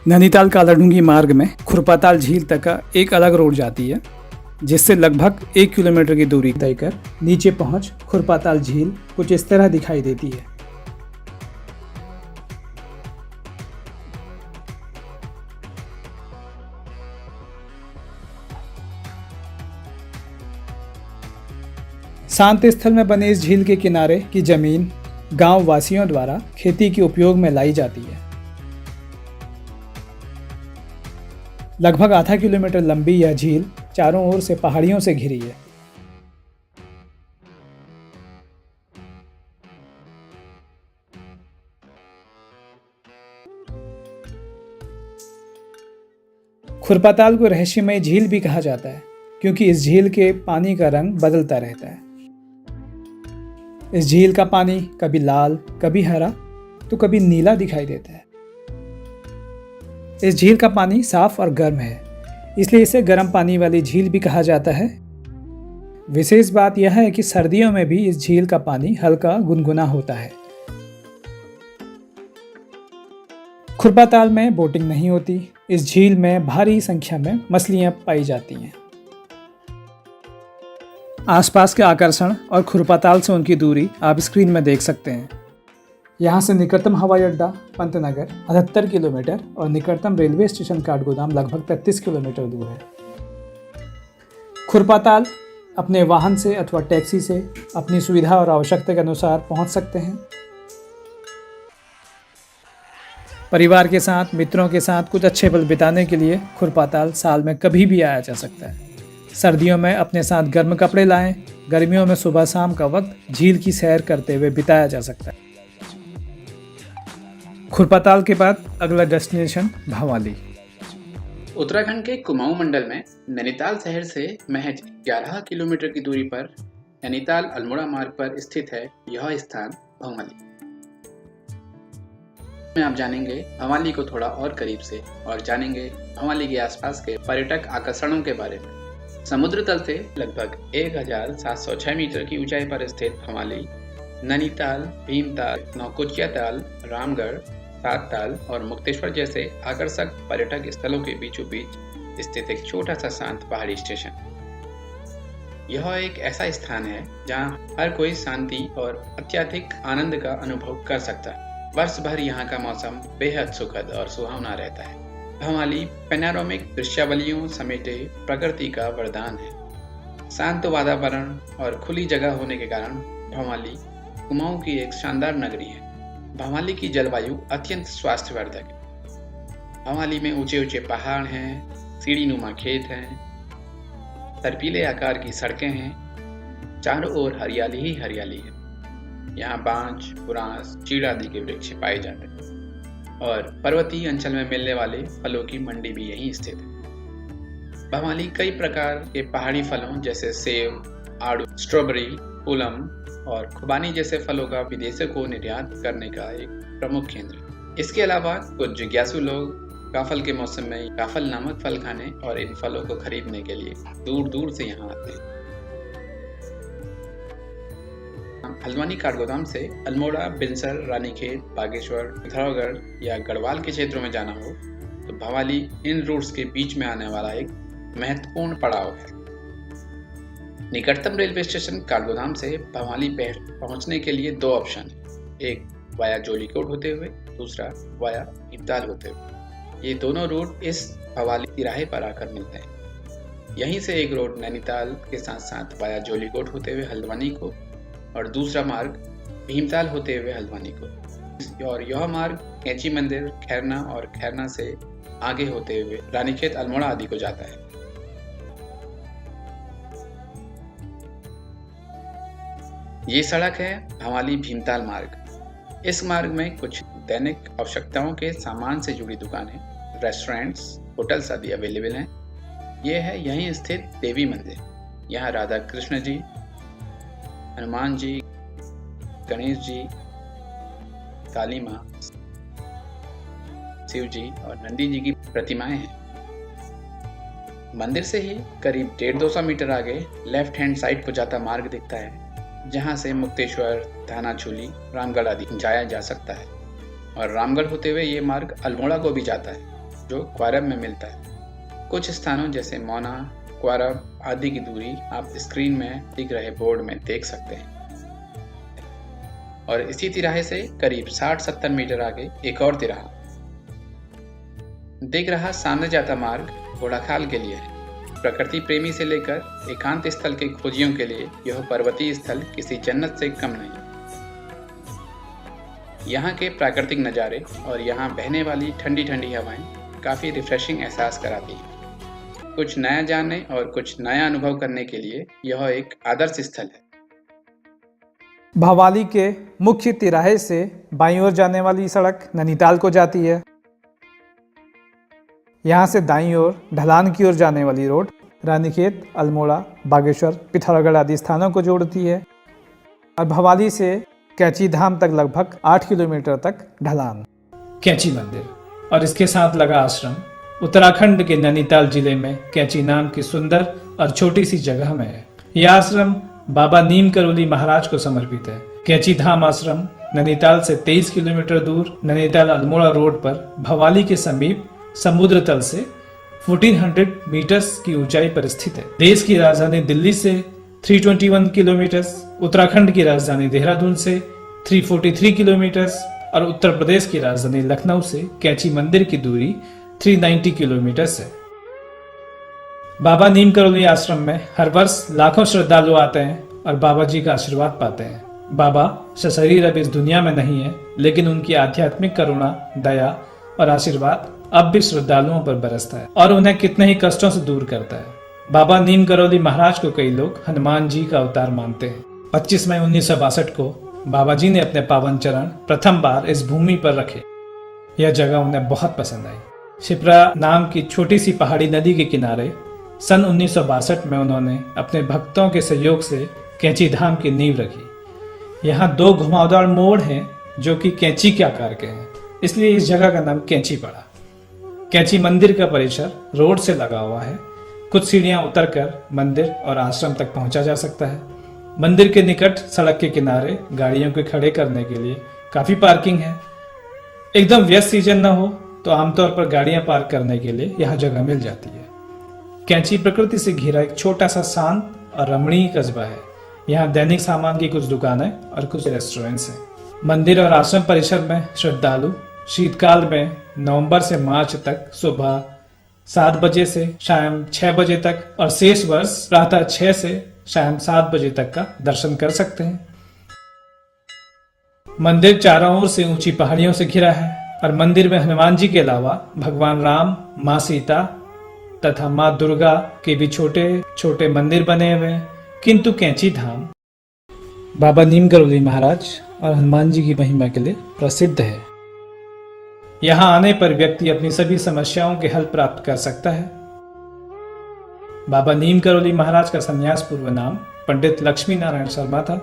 नैनीताल कालाढूंगी मार्ग में खुरपाताल झील तक का एक अलग रोड जाती है, जिससे लगभग 1 किलोमीटर की दूरी तय कर नीचे पहुंच खुरपाताल झील कुछ इस तरह दिखाई देती है। शांत स्थल में बने इस झील के किनारे की जमीन गांव वासियों द्वारा खेती के उपयोग में लाई जाती है। लगभग आधा किलोमीटर लंबी यह झील चारों ओर से पहाड़ियों से घिरी है। खुरपाताल को रहस्यमय झील भी कहा जाता है, क्योंकि इस झील के पानी का रंग बदलता रहता है। इस झील का पानी कभी लाल, कभी हरा, तो कभी नीला दिखाई देता है। इस झील का पानी साफ और गर्म है, इसलिए इसे गर्म पानी वाली झील भी कहा जाता है। विशेष बात यह है कि सर्दियों में भी इस झील का पानी हल्का गुनगुना होता है। खुरपा ताल में बोटिंग नहीं होती। इस झील में भारी संख्या में मछलियां पाई जाती हैं। आसपास के आकर्षण और खुरपा ताल से उनकी दूरी आप स्क्रीन में देख सकते हैं। यहाँ से निकटतम हवाई अड्डा पंतनगर 78 किलोमीटर और निकटतम रेलवे स्टेशन काठगोदाम लगभग 33 किलोमीटर दूर है। खुरपा ताल अपने वाहन से अथवा टैक्सी से अपनी सुविधा और आवश्यकता के अनुसार पहुँच सकते हैं। परिवार के साथ, मित्रों के साथ कुछ अच्छे पल बिताने के लिए खुरपा ताल साल में कभी भी आया जा सकता है। सर्दियों में अपने साथ गर्म कपड़े लाएं। गर्मियों में सुबह शाम का वक्त झील की सैर करते हुए बिताया जा सकता है। खुरपा ताल के बाद अगला डेस्टिनेशन भवाली। उत्तराखंड के कुमाऊं मंडल में नैनीताल शहर से महज 11 किलोमीटर की दूरी पर नैनीताल अल्मोड़ा मार्ग पर स्थित है यह स्थान भवाली। में आप जानेंगे भवाली को थोड़ा और करीब से और जानेंगे भवाली के आसपास के पर्यटक आकर्षणों के बारे में। समुद्र तल से लगभग 1706 मीटर की ऊंचाई पर स्थित भवाली नैनीताल, भीमताल, नौकुचिया ताल, रामगढ़, सात ताल और मुक्तेश्वर जैसे आकर्षक पर्यटक स्थलों के बीचों बीच स्थित एक छोटा सा शांत पहाड़ी स्टेशन। यह एक ऐसा स्थान है जहां हर कोई शांति और अत्यधिक आनंद का अनुभव कर सकता है। वर्ष भर यहाँ का मौसम बेहद सुखद और सुहावना रहता है। भवाली पैनोरामिक दृश्यावलियों समेटे प्रकृति का वरदान है। शांत वातावरण और खुली जगह होने के कारण भवाली कुमाऊं की एक शानदार नगरी है। भवाली की जलवायु अत्यंत स्वास्थ्यवर्धक है। भवाली में ऊंचे ऊंचे पहाड़ हैं, सीढ़ीनुमा खेत हैं, बर्फीले आकार की सड़कें हैं, चारों ओर हरियाली ही हरियाली है। यहाँ बांज, बुरांस, चीड़ आदि के वृक्ष पाए जाते हैं और पर्वतीय अंचल में मिलने वाले फलों की मंडी भी यहीं स्थित है। भवाली कई प्रकार के पहाड़ी फलों जैसे सेब, आड़ू, स्ट्रॉबेरी, पूलम और खुबानी जैसे फलों का विदेशों को निर्यात करने का एक प्रमुख केंद्र है। इसके अलावा कुछ जिज्ञासु लोग काफल के मौसम में काफल नामक फल खाने और इन फलों को खरीदने के लिए दूर दूर से यहाँ आते हैं। हल्द्वानी काठगोदाम से अल्मोड़ा, बिनसर, रानीखेत, बागेश्वर, पिथौरागढ़ या गढ़वाल के क्षेत्रों में जाना हो तो भवाली इन रूट्स के बीच में आने वाला एक महत्वपूर्ण पड़ाव है। निकटतम रेलवे स्टेशन काठगोदाम से भवाली पहुंचने के लिए दो ऑप्शन है, एक वाया जोलीकोट होते हुए, दूसरा वाया भीमताल होते हुए। ये दोनों रूट इस भवाली तिराहे पर आकर मिलते हैं। यहीं से एक रोड नैनीताल के साथ साथ वाया जोलीकोट होते हुए हल्द्वानी को और दूसरा मार्ग भीमताल होते हुए हल्द्वानी को, और यह मार्ग कैंची मंदिर, खैरना और खैरना से आगे होते हुए रानीखेत, अल्मोड़ा आदि को जाता है। ये सड़क है भवाली भीमताल मार्ग। इस मार्ग में कुछ दैनिक आवश्यकताओं के सामान से जुड़ी दुकानें, रेस्टोरेंट्स, होटल्स आदि अवेलेबल हैं। ये है यहीं स्थित देवी मंदिर। यहाँ राधा कृष्ण जी, हनुमान जी, गणेश जी, काली माँ, शिव जी और नंदी जी की प्रतिमाएं हैं। मंदिर से ही करीब 150-200 मीटर आगे लेफ्ट हैंड साइड को जाता मार्ग दिखता है, जहां से मुक्तेश्वर, धानाचूली, रामगढ़ आदि जाया जा सकता है। और रामगढ़ होते हुए ये मार्ग अल्मोड़ा को भी जाता है, जो क्वारब में मिलता है। कुछ स्थानों जैसे मौना, क्वारब आदि की दूरी आप स्क्रीन में दिख रहे बोर्ड में देख सकते हैं। और इसी तिराहे से करीब 60-70 मीटर आगे एक और तिराहा दिख रहा। सामने जाता मार्ग घोड़ाखाल के लिए है। प्रकृति प्रेमी से लेकर एकांत स्थल के खोजियों के लिए यह पर्वतीय स्थल किसी जन्नत से कम नहीं। यहाँ के प्राकृतिक नज़ारे और यहाँ बहने वाली ठंडी ठंडी हवाएं काफ़ी रिफ्रेशिंग एहसास कराती हैं। कुछ नया जानने और कुछ नया अनुभव करने के लिए यह एक आदर्श स्थल है। भवाली के मुख्य तिराहे से बाईं ओर जाने वाली सड़क नैनीताल को जाती है। यहाँ से दाईं ओर ढलान की ओर जाने वाली रोड रानीखेत, अल्मोड़ा, बागेश्वर, पिथौरागढ़ आदि स्थानों को जोड़ती है और भवाली से कैंची धाम तक लगभग 8 किलोमीटर तक ढलान। कैंची मंदिर और इसके साथ लगा आश्रम उत्तराखंड के नैनीताल जिले में कैंची नाम की सुंदर और छोटी सी जगह में है। यह आश्रम बाबा नीम करोली महाराज को समर्पित है। कैंची धाम आश्रम नैनीताल से 23 किलोमीटर दूर नैनीताल अल्मोड़ा रोड पर भवाली के समीप समुद्र तल से 1400 मीटर्स की ऊंचाई पर स्थित है। देश की राजधानी दिल्ली से 321 किलोमीटर, उत्तराखंड की राजधानी देहरादून से 343 किलोमीटर और उत्तर प्रदेश की राजधानी लखनऊ से कैंची मंदिर की दूरी 390 किलोमीटर है। बाबा नीम करोली आश्रम में हर वर्ष लाखों श्रद्धालु आते हैं और बाबा जी का आशीर्वाद पाते हैं। बाबा सशरीर अब इस दुनिया में नहीं है, लेकिन उनकी आध्यात्मिक करुणा, दया और आशीर्वाद अब भी श्रद्धालुओं पर बरसता है और उन्हें कितने ही कष्टों से दूर करता है। बाबा नीम करोली महाराज को कई लोग हनुमान जी का अवतार मानते हैं। 25 मई 1962 को बाबा जी ने अपने पावन चरण प्रथम बार इस भूमि पर रखे। यह जगह उन्हें बहुत पसंद आई। शिप्रा नाम की छोटी सी पहाड़ी नदी के किनारे सन 1962 में उन्होंने अपने भक्तों के सहयोग से कैंची धाम की नींव रखी। यहाँ 2 घुमावदार मोड़ हैं जो कि कैंची के आकार के हैं, इसलिए इस जगह का नाम कैंची पड़ा। कैंची मंदिर का परिसर रोड से लगा हुआ है। कुछ सीढ़ियां उतरकर मंदिर और आश्रम तक पहुंचा जा सकता है। मंदिर के निकट सड़क के किनारे गाड़ियों के खड़े करने के लिए काफी पार्किंग है। एकदम व्यस्त सीजन न हो तो आमतौर पर गाड़ियां पार्क करने के लिए यहाँ जगह मिल जाती है। कैंची प्रकृति से घिरा एक छोटा सा शांत और रमणीय कस्बा है। यहाँ दैनिक सामान की कुछ दुकानें और कुछ रेस्टोरेंट्स हैं। मंदिर और आश्रम परिसर में श्रद्धालु शीतकाल में नवंबर से मार्च तक सुबह 7 बजे से शाम 6 बजे तक और शेष वर्ष प्रातः 6 से शाम 7 बजे तक का दर्शन कर सकते हैं। मंदिर चारों ओर से ऊंची पहाड़ियों से घिरा है और मंदिर में हनुमान जी के अलावा भगवान राम, माँ सीता तथा माँ दुर्गा के भी छोटे छोटे मंदिर बने हुए हैं। किंतु कैंची धाम बाबा नीम करोली महाराज और हनुमान जी की महिमा के लिए प्रसिद्ध है। यहाँ आने पर व्यक्ति अपनी सभी समस्याओं के हल प्राप्त कर सकता है। बाबा नीम करोली महाराज का संन्यास पूर्व नाम पंडित लक्ष्मी नारायण शर्मा था।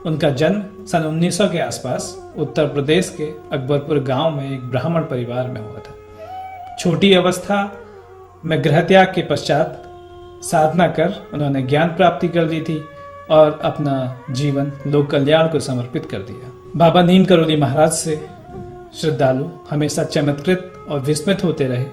उनका जन्म सन 1900 के आसपास उत्तर प्रदेश के अकबरपुर गांव में एक ब्राह्मण परिवार में हुआ था। छोटी अवस्था में गृह त्याग के पश्चात साधना कर उन्होंने ज्ञान प्राप्ति कर ली थी और अपना जीवन लोक कल्याण को समर्पित कर दिया। बाबा नीम करोली महाराज से श्रद्धालु हमेशा चमत्कृत और विस्मित होते रहे,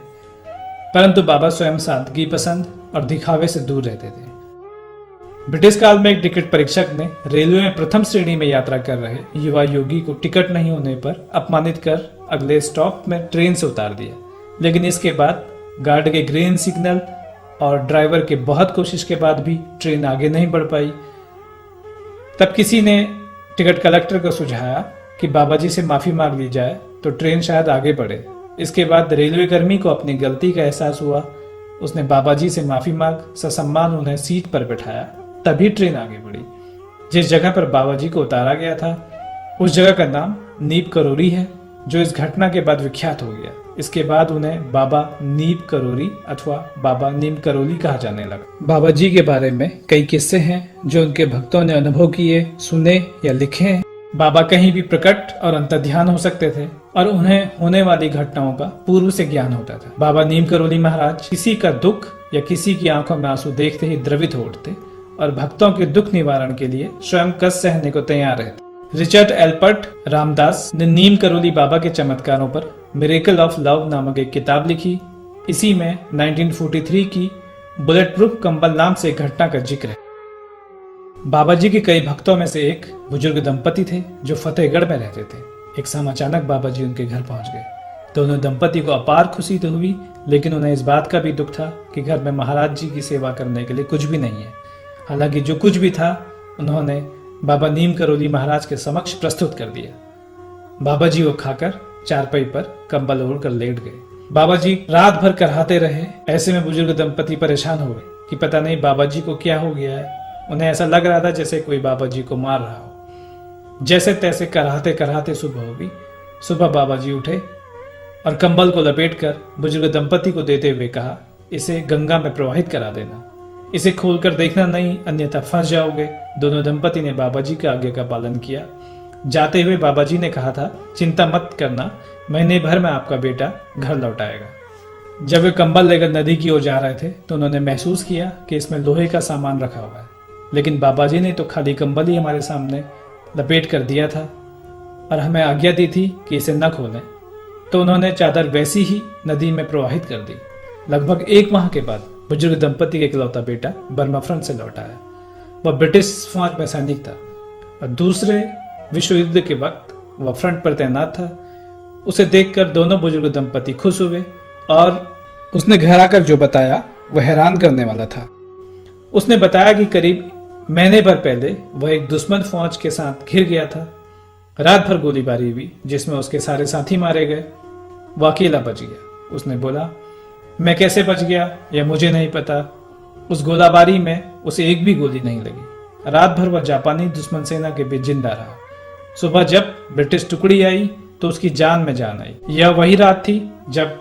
परंतु बाबा स्वयं सादगी पसंद और दिखावे से दूर रहते थे। ब्रिटिश काल में एक टिकट परीक्षक ने रेलवे में प्रथम श्रेणी में यात्रा कर रहे युवा योगी को टिकट नहीं होने पर अपमानित कर अगले स्टॉप में ट्रेन से उतार दिया, लेकिन इसके बाद गार्ड के ग्रीन सिग्नल और ड्राइवर के बहुत कोशिश के बाद भी ट्रेन आगे नहीं बढ़ पाई। तब किसी ने टिकट कलेक्टर को सुझाया कि बाबा जी से माफी मांग ली जाए तो ट्रेन शायद आगे बढ़े। इसके बाद रेलवे कर्मी को अपनी गलती का एहसास हुआ। उसने बाबा जी से माफी मांग ससम्मान उन्हें सीट पर बैठाया, तभी ट्रेन आगे बढ़ी। जिस जगह पर बाबा जी को उतारा गया था उस जगह का नाम नीम करोली है, जो इस घटना के बाद विख्यात हो गया। इसके बाद उन्हें बाबा नीम करोली अथवा बाबा नीम करोली कहा जाने लगा। बाबा जी के बारे में कई किस्से हैं जो उनके भक्तों ने अनुभव किए, सुने या लिखे हैं। बाबा कहीं भी प्रकट और अंतर्ध्यान हो सकते थे और उन्हें होने वाली घटनाओं का पूर्व से ज्ञान होता था। बाबा नीम करोली महाराज किसी का दुख या किसी की आंखों में आंसू देखते ही द्रवित हो उठते और भक्तों के दुख निवारण के लिए स्वयं कष्ट सहने को तैयार रहते। रिचर्ड एल्पर्ट रामदास ने नीम करोली बाबा के चमत्कारों पर मिरेकल ऑफ लव नामक एक किताब लिखी। इसी में 1943 की बुलेट प्रूफ कंबल नाम से एक घटना का जिक्र है। बाबा जी के कई भक्तों में से एक बुजुर्ग दंपति थे जो फतेहगढ़ में रहते थे। एक शाम अचानक बाबा जी उनके घर पहुंच गए। दोनों दंपति को अपार खुशी तो हुई, लेकिन उन्हें इस बात का भी दुख था कि घर में महाराज जी की सेवा करने के लिए कुछ भी नहीं है। हालांकि जो कुछ भी था उन्होंने बाबा नीम करोली महाराज के समक्ष प्रस्तुत कर दिया। बाबा जी वो खाकर चारपाई पर कंबल ओढ़कर लेट गए। बाबा जी रात भर कराहते रहे। ऐसे में बुजुर्ग दंपति परेशान हो गए कि पता नहीं बाबा जी को क्या हो गया है। उन्हें ऐसा लग रहा था जैसे कोई बाबा जी को मार रहा हो। जैसे तैसे कराहते कराहते सुबह हो गई। सुबह बाबा जी उठे और कंबल को लपेटकर बुजुर्ग दंपति को देते हुए कहा, इसे गंगा में प्रवाहित करा देना। इसे खोलकर देखना नहीं, अन्यथा फंस जाओगे। दोनों दंपति ने बाबा जी का आज्ञा का पालन किया। जाते हुए बाबा जी ने कहा था, चिंता मत करना, महीने भर में आपका बेटा घर लौट आएगा। जब वे कंबल लेकर नदी की ओर जा रहे थे तो उन्होंने महसूस किया कि इसमें लोहे का सामान रखा हुआ है, लेकिन बाबा जी ने तो खाली कंबल ही हमारे सामने लपेट कर दिया था और हमें आज्ञा दी थी कि इसे न खोलें। तो उन्होंने चादर वैसी ही नदी में प्रवाहित कर दी। लगभग 1 माह के बाद बुजुर्ग दंपति का इकलौता बेटा बर्मा फ्रंट से लौट आया। वह ब्रिटिश फौज में सैनिक था और दूसरे विश्व युद्ध के वक्त वह फ्रंट पर तैनात था। उसे देखकर दोनों बुजुर्ग दंपति खुश हुए और उसने घर आकर जो बताया वह हैरान करने वाला था। उसने बताया कि करीब महीने भर पहले वह एक दुश्मन फौज के साथ घिर गया था। रात भर गोलीबारी हुई जिसमें उसके सारे साथी मारे गए। वह अकेला बच गया। उसने बोला, मैं कैसे बच गया यह मुझे नहीं पता। उस गोलाबारी में उसे एक भी गोली नहीं लगी। रात भर वह जापानी दुश्मन सेना के बीच जिंदा रहा। सुबह जब ब्रिटिश टुकड़ी आई तो उसकी जान में जान आई। यह वही रात थी जब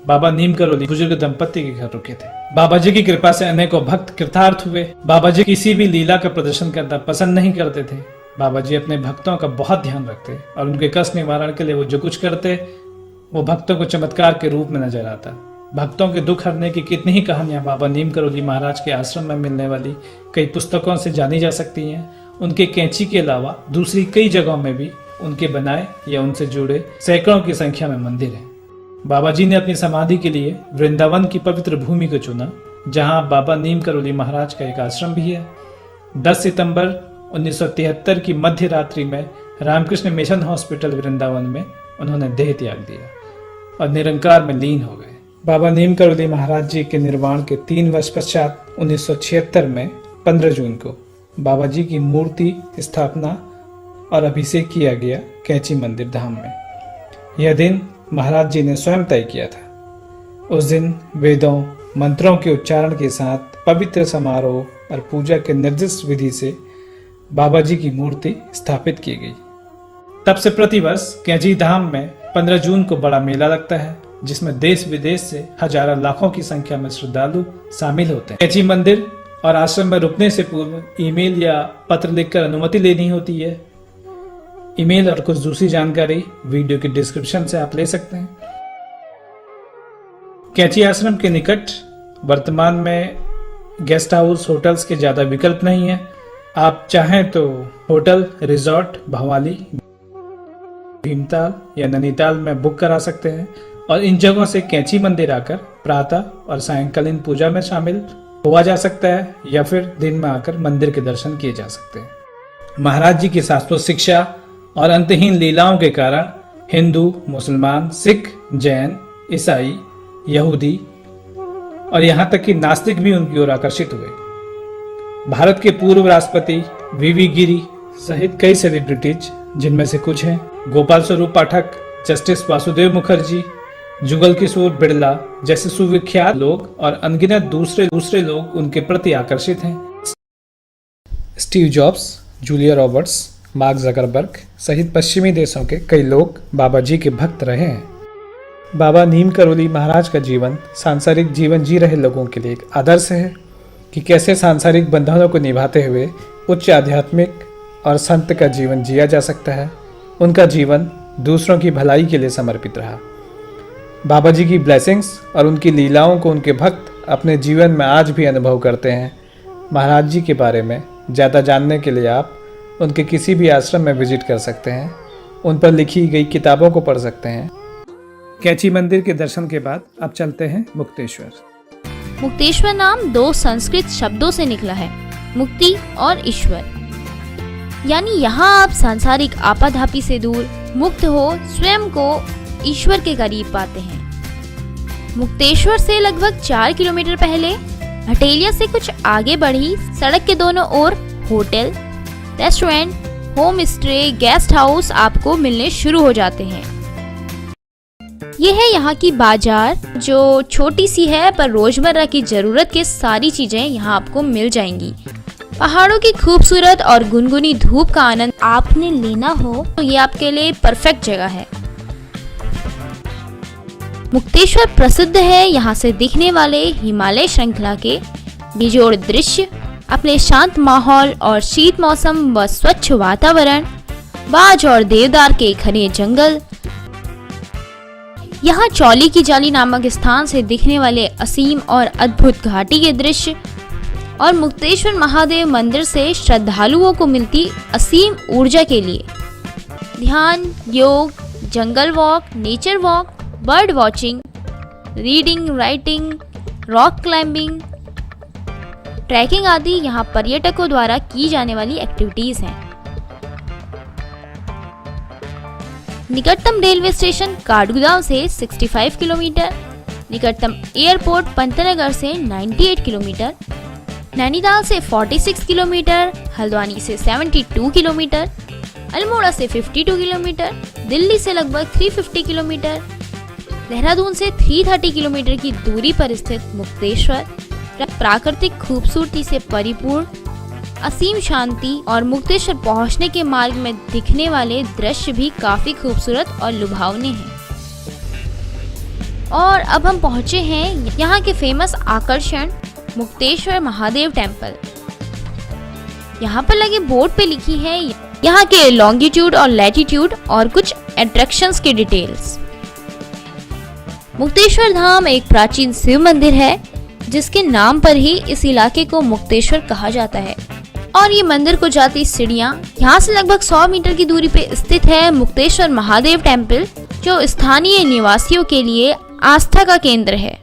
बाबा नीम करोली बुजुर्ग दंपति के घर रुके थे। बाबा जी की कृपा से अनेकों भक्त कृतार्थ हुए। बाबा जी किसी भी लीला का प्रदर्शन करना पसंद नहीं करते थे। बाबा जी अपने भक्तों का बहुत ध्यान रखते और उनके कष्ट निवारण के लिए वो जो कुछ करते वो भक्तों को चमत्कार के रूप में नजर आता। भक्तों के दुख हरने की कितनी ही कहानियां बाबा नीम करोली महाराज के आश्रम में मिलने वाली कई पुस्तकों से जानी जा सकती हैं। उनके कैंची के अलावा दूसरी कई जगहों में भी उनके बनाए या उनसे जुड़े सैकड़ों की संख्या में मंदिर हैं। बाबा जी ने अपनी समाधि के लिए वृंदावन की पवित्र भूमि को चुना, जहां बाबा नीम करोली महाराज का एक आश्रम भी है। 10 सितंबर 1973 की मध्य रात्रि में रामकृष्ण मिशन हॉस्पिटल वृंदावन में उन्होंने देह त्याग दिया और निरंकार में लीन हो गए। बाबा नीम करोली महाराज जी के निर्वाण के 3 वर्ष पश्चात 1976 में 15 जून को बाबा जी की मूर्ति स्थापना और अभिषेक किया गया कैंची मंदिर धाम में। यह दिन महाराज जी ने स्वयं तय किया था। उस दिन वेदों मंत्रों के उच्चारण के साथ पवित्र समारोह और पूजा के निर्दिष्ट विधि से बाबा जी की मूर्ति स्थापित की गई। तब से प्रतिवर्ष कैंची धाम में 15 जून को बड़ा मेला लगता है, जिसमें देश विदेश से हजारों लाखों की संख्या में श्रद्धालु शामिल होते हैं। कैंची मंदिर और आश्रम में रुकने से पूर्व ईमेल या पत्र लिखकर अनुमति लेनी होती है। ईमेल और कुछ दूसरी जानकारी वीडियो के डिस्क्रिप्शन से आप ले सकते हैं। कैंची आश्रम के निकट वर्तमान में गेस्ट हाउस होटल्स के ज्यादा विकल्प नहीं है। आप चाहें तो होटल रिजॉर्ट भवाली, भीमताल या नैनीताल में बुक करा सकते हैं और इन जगहों से कैंची मंदिर आकर प्रातः और सायंकालीन पूजा में शामिल हुआ जा सकता है या फिर दिन में आकर मंदिर के दर्शन किए जा सकते हैं। महाराज जी की शाश्वत शिक्षा और अंतहीन लीलाओं के कारण हिंदू, मुसलमान, सिख, जैन, ईसाई, यहूदी और यहाँ तक कि नास्तिक भी उनकी ओर आकर्षित हुए। भारत के पूर्व राष्ट्रपति वीवी गिरी सहित कई सेलिब्रिटीज, जिनमें से कुछ हैं गोपाल स्वरूप पाठक, जस्टिस वासुदेव मुखर्जी, जुगल किशोर बिड़ला जैसे सुविख्यात लोग और अनगिनत दूसरे लोग उनके प्रति आकर्षित हैं। Steve jobs, Julia Roberts, mark Zuckerberg सहित पश्चिमी देशों के कई लोग बाबा जी के भक्त रहे हैं। बाबा नीम करोली महाराज का जीवन सांसारिक जीवन जी रहे लोगों के लिए एक आदर्श है कि कैसे सांसारिक बंधनों को निभाते हुए उच्च आध्यात्मिक और संत का जीवन जिया जा सकता है। उनका जीवन दूसरों की भलाई के लिए समर्पित रहा। बाबा जी की ब्लेसिंग्स और उनकी लीलाओं को उनके भक्त अपने जीवन में आज भी अनुभव करते हैं। महाराज जी के बारे में ज़्यादा जानने के लिए आप उनके किसी भी आश्रम में विजिट कर सकते हैं, उन पर लिखी गई किताबों को पढ़ सकते हैं। कैंची मंदिर के दर्शन के बाद अब चलते हैं मुक्तेश्वर। मुक्तेश्वर नाम 2 संस्कृत शब्दों से निकला है, मुक्ति और ईश्वर। यानी यहाँ आप सांसारिक आपाधापी से दूर मुक्त हो स्वयं को ईश्वर के करीब पाते हैं। मुक्तेश्वर से लगभग 4 किलोमीटर पहले हटेलिया से कुछ आगे बढ़ी सड़क के दोनों ओर hotel, restaurant, home stay, guest house आपको मिलने शुरू हो जाते हैं। ये है यहाँ की बाजार, जो छोटी सी है पर रोजमर्रा की जरूरत के सारी चीजें यहाँ आपको मिल जाएंगी। पहाड़ों की खूबसूरत और गुनगुनी धूप का आनंद आपने लेना हो तो ये आपके लिए परफेक्ट जगह है। मुक्तेश्वर प्रसिद्ध है यहाँ से दिखने वाले हिमालय श्रृंखला के बेजोड़ दृश्य, अपने शांत माहौल और शीत मौसम व स्वच्छ वातावरण, बाज और देवदार के घने जंगल, यहाँ चौली की जाली नामक स्थान से दिखने वाले असीम और अद्भुत घाटी के दृश्य और मुक्तेश्वर महादेव मंदिर से श्रद्धालुओं को मिलती असीम ऊर्जा के लिए ध्यान, yoga, jungle walk, nature walk, bird watching, reading, writing, rock climbing, trekking आदि यहाँ पर्यटकों द्वारा की जाने वाली एक्टिविटीज हैं। निकटतम रेलवे स्टेशन काठगोदाम से 65 किलोमीटर, निकटतम एयरपोर्ट पंतनगर से 98 किलोमीटर, नैनीताल से 46 किलोमीटर, हल्द्वानी से 72 किलोमीटर, अल्मोड़ा से 52 किलोमीटर, दिल्ली से लगभग 350 किलोमीटर, देहरादून से 330 किलोमीटर की दूरी पर स्थित मुक्तेश्वर प्राकृतिक खूबसूरती से परिपूर्ण, असीम शांति और मुक्तेश्वर पहुंचने के मार्ग में दिखने वाले दृश्य भी काफी खूबसूरत और लुभावने हैं। और अब हम पहुंचे हैं यहाँ के फेमस आकर्षण मुक्तेश्वर महादेव टेम्पल। यहाँ पर लगे बोर्ड पे लिखी है यहाँ के लॉन्गिट्यूड और लैटिट्यूड और कुछ अट्रैक्शंस की डिटेल्स। मुक्तेश्वर धाम एक प्राचीन शिव मंदिर है जिसके नाम पर ही इस इलाके को मुक्तेश्वर कहा जाता है। और ये मंदिर को जाती सीढ़ियाँ, यहाँ से लगभग 100 मीटर की दूरी पे स्थित है मुक्तेश्वर महादेव टेम्पल, जो स्थानीय निवासियों के लिए आस्था का केंद्र है।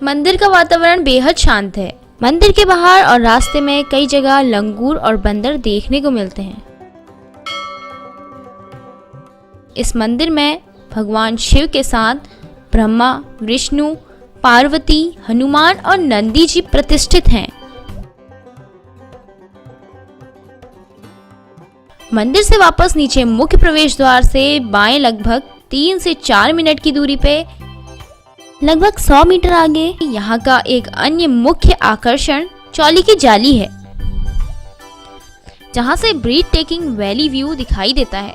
मंदिर का वातावरण बेहद शांत है। मंदिर के बाहर और रास्ते में कई जगह लंगूर और बंदर देखने को मिलते हैं। इस मंदिर में भगवान शिव के साथ ब्रह्मा, विष्णु, पार्वती, हनुमान और नंदी जी प्रतिष्ठित हैं। मंदिर से वापस नीचे मुख्य प्रवेश द्वार से बाएं लगभग 3 से 4 मिनट की दूरी पे लगभग 100 मीटर आगे यहाँ का एक अन्य मुख्य आकर्षण चौली की जाली है, जहाँ से ब्रीथ टेकिंग वैली व्यू दिखाई देता है।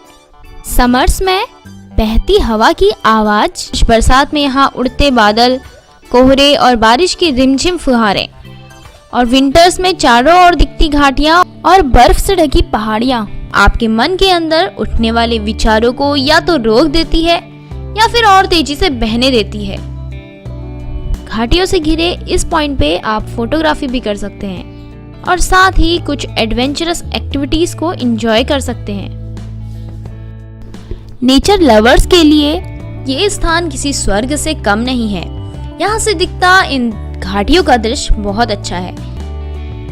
समर्स में बहती हवा की आवाज, बरसात में यहाँ उड़ते बादल, कोहरे और बारिश की रिमझिम फुहारें, और विंटर्स में चारों ओर दिखती घाटियां और बर्फ से ढकी पहाड़ियां आपके मन के अंदर उठने वाले विचारों को या तो रोक देती है या फिर और तेजी से बहने देती है। घाटियों से घिरे इस पॉइंट पे आप फोटोग्राफी भी कर सकते हैं और साथ ही कुछ एडवेंचरस एक्टिविटीज को एंजॉय कर सकते हैं। नेचर लवर्स के लिए ये स्थान किसी स्वर्ग से कम नहीं है। यहाँ से दिखता इन घाटियों का दृश्य बहुत अच्छा है।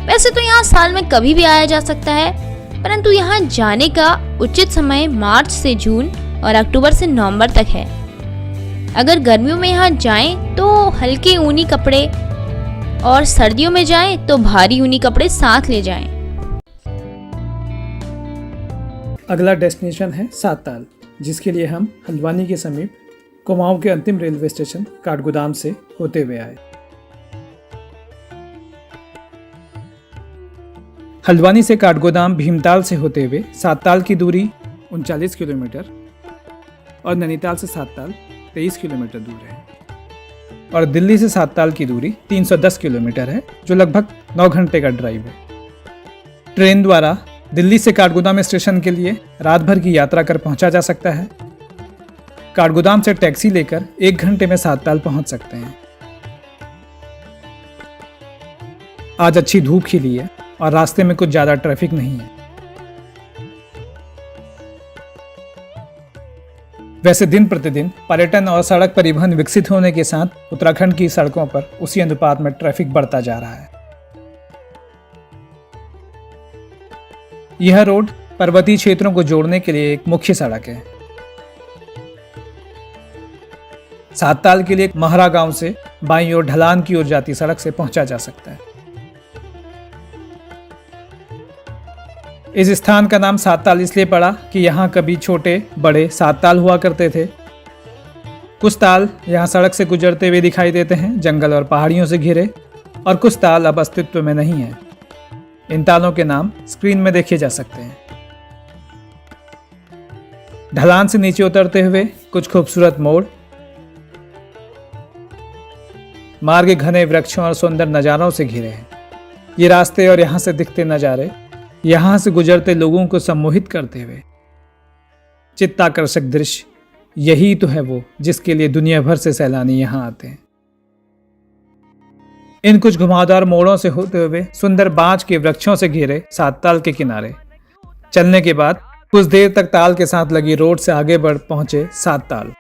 वैसे तो यहाँ साल में कभी भी आया जा सकता है, परंतु यहाँ जाने का उचित समय मार्च से जून और अक्टूबर से नवंबर तक है। अगर गर्मियों में यहाँ जाएं तो हल्के ऊनी कपड़े और सर्दियों में जाएं तो भारी ऊनी कपड़े साथ ले जाएं। अगला डेस्टिनेशन है साताल, जिसके लिए हम हल्द्वानी के समीप कुमाऊं के अंतिम रेलवे स्टेशन काठगोदाम से होते हुए आए। हल्द्वानी से काठगोदाम भीमताल से होते हुए साताल की दूरी 39 किलोमीटर और नैनीताल से साताल 23 किलोमीटर दूर है, और दिल्ली से साताल की दूरी 310 किलोमीटर है, जो लगभग 9 घंटे का ड्राइव है। ट्रेन द्वारा दिल्ली से काठगोदाम स्टेशन के लिए रात भर की यात्रा कर पहुंचा जा सकता है। काठगोदाम से टैक्सी लेकर 1 घंटे में साताल पहुंच सकते हैं। आज अच्छी धूप खिली है और रास्ते में कुछ ज़्यादा ट्रैफिक नहीं है। वैसे दिन प्रतिदिन पर्यटन और सड़क परिवहन विकसित होने के साथ उत्तराखंड की सड़कों पर उसी अनुपात में ट्रैफिक बढ़ता जा रहा है। यह रोड पर्वतीय क्षेत्रों को जोड़ने के लिए एक मुख्य सड़क है। साताल के लिए महरा गांव से बाईं ओर ढलान की ओर जाती सड़क से पहुंचा जा सकता है। इस स्थान का नाम साताल इसलिए पड़ा कि यहाँ कभी छोटे बड़े 7 ताल हुआ करते थे। कुछ ताल यहाँ सड़क से गुजरते हुए दिखाई देते हैं, जंगल और पहाड़ियों से घिरे, और कुछ ताल अब अस्तित्व में नहीं है। इन तालों के नाम स्क्रीन में देखे जा सकते हैं। ढलान से नीचे उतरते हुए कुछ खूबसूरत मोड़, मार्ग घने वृक्षों और सुंदर नज़ारों से घिरे हैं। ये रास्ते और यहाँ से दिखते नज़ारे यहाँ से गुजरते लोगों को सम्मोहित करते हुए चित्ताकर्षक दृश्य, यही तो है वो जिसके लिए दुनिया भर से सैलानी यहाँ आते हैं। इन कुछ घुमावदार मोड़ों से होते हुए सुंदर बांज के वृक्षों से घिरे सात ताल के किनारे चलने के बाद कुछ देर तक ताल के साथ लगी रोड से आगे बढ़ पहुंचे सात ताल।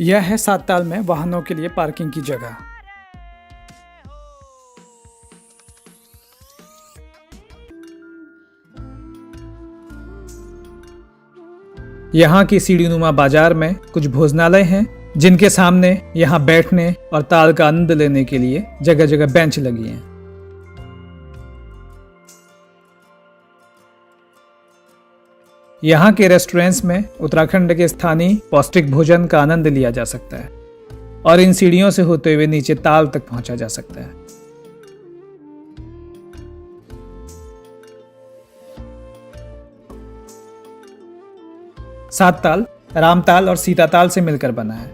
यह है सात ताल में वाहनों के लिए पार्किंग की जगह। यहाँ की सीढ़ीनुमा बाजार में कुछ भोजनालय हैं जिनके सामने यहाँ बैठने और ताल का आनंद लेने के लिए जगह जगह बेंच लगी हैं। यहाँ के रेस्टोरेंट्स में उत्तराखंड के स्थानीय पौष्टिक भोजन का आनंद लिया जा सकता है और इन सीढ़ियों से होते हुए नीचे ताल तक पहुंचा जा सकता है। सात ताल रामताल और सीताताल से मिलकर बना है।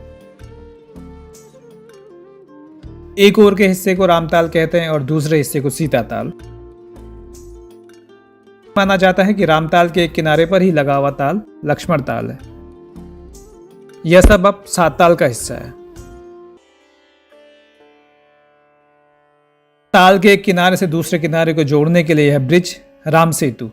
एक ओर के हिस्से को रामताल कहते हैं और दूसरे हिस्से को सीताताल। माना जाता है कि रामताल के एक किनारे पर ही लगा हुआ ताल लक्ष्मण ताल है। यह सब अब सात ताल का हिस्सा है। ताल के एक किनारे से दूसरे किनारे को जोड़ने के लिए यह ब्रिज राम सेतु।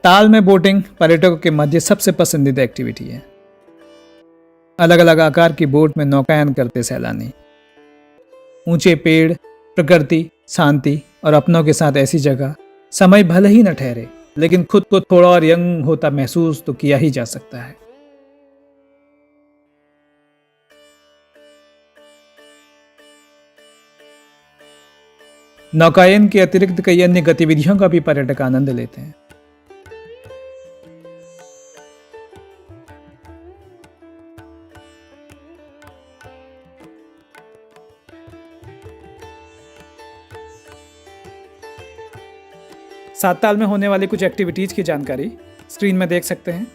ताल में बोटिंग पर्यटकों के मध्य सबसे पसंदीदा एक्टिविटी है। अलग अलग आकार की बोट में नौकायन करते सैलानी ऊंचे पेड़, प्रकृति, शांति और अपनों के साथ ऐसी जगह समय भले ही न ठहरे, लेकिन खुद को थोड़ा और यंग होता महसूस तो किया ही जा सकता है। नौकायन के अतिरिक्त कई अन्य गतिविधियों का भी पर्यटक आनंद लेते हैं। सात ताल में होने वाली कुछ एक्टिविटीज की जानकारी स्क्रीन में देख सकते हैं।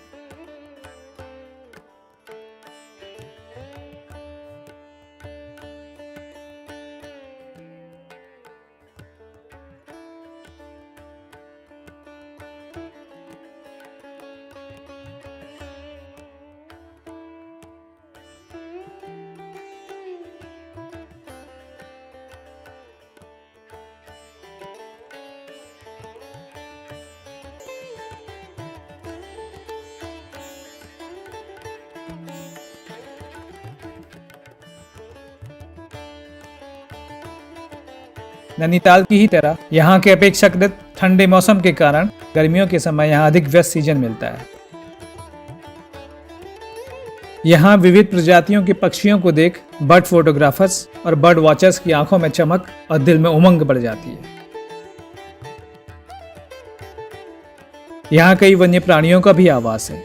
नैनीताल की ही तरह यहाँ के अपेक्षाकृत ठंडे मौसम के कारण गर्मियों के समय यहाँ अधिक व्यस्त सीजन मिलता है। यहाँ विविध प्रजातियों के पक्षियों को देख बर्ड फोटोग्राफर्स और बर्ड वॉचर्स की आंखों में चमक और दिल में उमंग बढ़ जाती है। यहाँ कई वन्य प्राणियों का भी आवास है।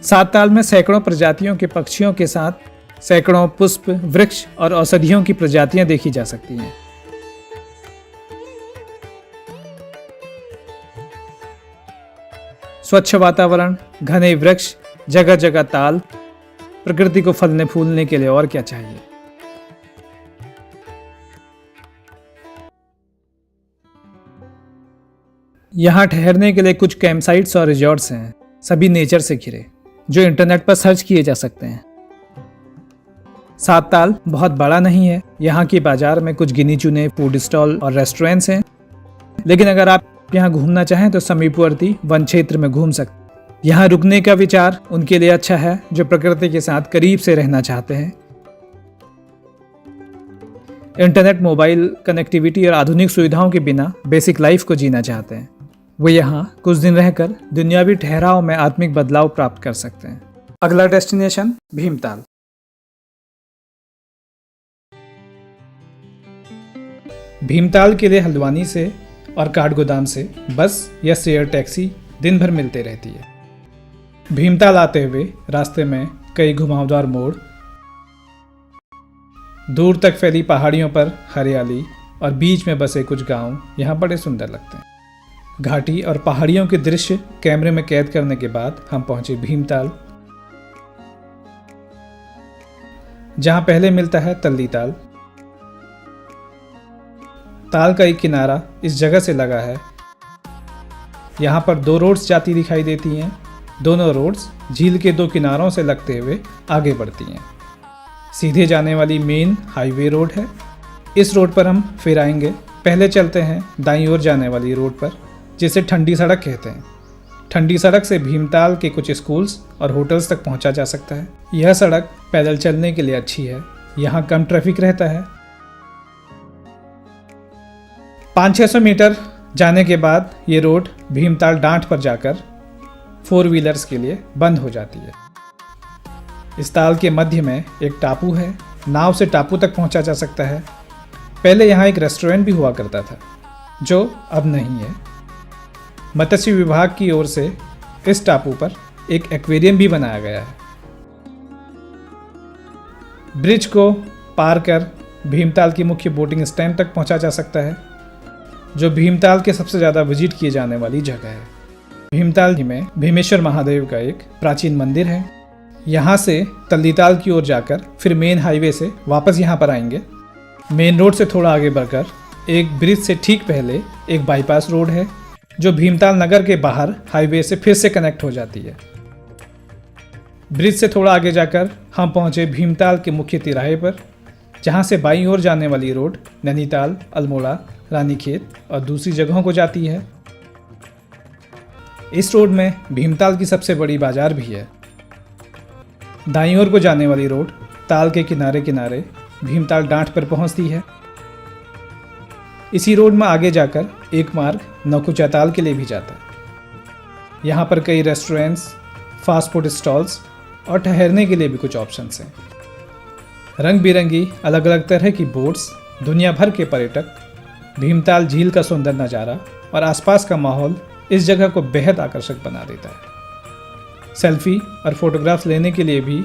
सात ताल में सैकड़ों प्रजातियों के पक्षियों के साथ सैकड़ों पुष्प, वृक्ष और औषधियों की प्रजातियां देखी जा सकती हैं। स्वच्छ वातावरण, घने वृक्ष, जगह जगह ताल, प्रकृति को फलने फूलने के लिए और क्या चाहिए। यहाँ ठहरने के लिए कुछ कैंप साइट्स और रिजॉर्ट्स हैं, सभी नेचर से घिरे, जो इंटरनेट पर सर्च किए जा सकते हैं। सात ताल बहुत बड़ा नहीं है। यहाँ की बाजार में कुछ गिनी चुने फूड स्टॉल और रेस्टोरेंट्स हैं, लेकिन अगर आप यहाँ घूमना चाहें तो समीपवर्ती वन क्षेत्र में घूम सकते। यहाँ रुकने का विचार उनके लिए अच्छा है जो प्रकृति के साथ करीब से रहना चाहते हैं। इंटरनेट, मोबाइल कनेक्टिविटी और आधुनिक सुविधाओं के बिना बेसिक लाइफ को जीना चाहते हैं। वो यहाँ कुछ दिन रहकर दुनियावी ठहराव में आत्मिक बदलाव प्राप्त कर सकते हैं। अगला डेस्टिनेशन भीमताल। भीमताल के लिए हल्द्वानी से और काठगोदाम से बस या शेयर टैक्सी दिन भर मिलते रहती है। भीमताल आते हुए रास्ते में कई घुमावदार मोड़, दूर तक फैली पहाड़ियों पर हरियाली और बीच में बसे कुछ गांव यहाँ बड़े सुंदर लगते हैं। घाटी और पहाड़ियों के दृश्य कैमरे में कैद करने के बाद हम पहुंचे भीमताल, जहां पहले मिलता है तल्ली ताल। ताल का एक किनारा इस जगह से लगा है। यहाँ पर 2 रोड्स जाती दिखाई देती हैं। दोनों रोड्स झील के 2 किनारों से लगते हुए आगे बढ़ती हैं। सीधे जाने वाली मेन हाईवे रोड है। इस रोड पर हम फिर आएंगे। पहले चलते हैं दाईं ओर जाने वाली रोड पर, जिसे ठंडी सड़क कहते हैं। ठंडी सड़क से भीमताल के कुछ स्कूल्स और होटल्स तक पहुंचा जा सकता है। यह सड़क पैदल चलने के लिए अच्छी है। यहाँ कम ट्रैफिक रहता है। 500-600 मीटर जाने के बाद ये रोड भीमताल डांठ पर जाकर 4 व्हीलर्स के लिए बंद हो जाती है। इस ताल के मध्य में एक टापू है। नाव से टापू तक पहुंचा जा सकता है। पहले यहाँ एक रेस्टोरेंट भी हुआ करता था, जो अब नहीं है। मत्स्य विभाग की ओर से इस टापू पर एक एक्वेरियम भी बनाया गया है। ब्रिज को पार कर भीमताल की मुख्य बोटिंग स्टैंड तक पहुंचा जा सकता है, जो भीमताल के सबसे ज़्यादा विजिट किए जाने वाली जगह है। भीमताल में भीमेश्वर महादेव का एक प्राचीन मंदिर है। यहाँ से तल्लीताल की ओर जाकर फिर मेन हाईवे से वापस यहाँ पर आएंगे। मेन रोड से थोड़ा आगे बढ़कर एक ब्रिज से ठीक पहले एक बाईपास रोड है, जो भीमताल नगर के बाहर हाईवे से फिर से कनेक्ट हो जाती है। ब्रिज से थोड़ा आगे जाकर हम पहुँचे भीमताल के मुख्य तिराहे पर, जहाँ से बाईं ओर जाने वाली रोड नैनीताल, अल्मोड़ा, रानीखेत और दूसरी जगहों को जाती है। इस रोड में भीमताल की सबसे बड़ी बाजार भी है। दाईं ओर को जाने वाली रोड ताल के किनारे किनारे भीमताल डांठ पर पहुंचती है। इसी रोड में आगे जाकर एक मार्ग नौकुचिया ताल के लिए भी जाता है। यहाँ पर कई रेस्टोरेंट्स, फास्ट फूड स्टॉल्स और ठहरने के लिए भी कुछ ऑप्शंस हैं। रंग बिरंगी अलग अलग तरह की बोट्स, दुनिया भर के पर्यटक, भीमताल झील का सुंदर नज़ारा और आसपास का माहौल इस जगह को बेहद आकर्षक बना देता है। सेल्फी और फोटोग्राफ्स लेने के लिए भी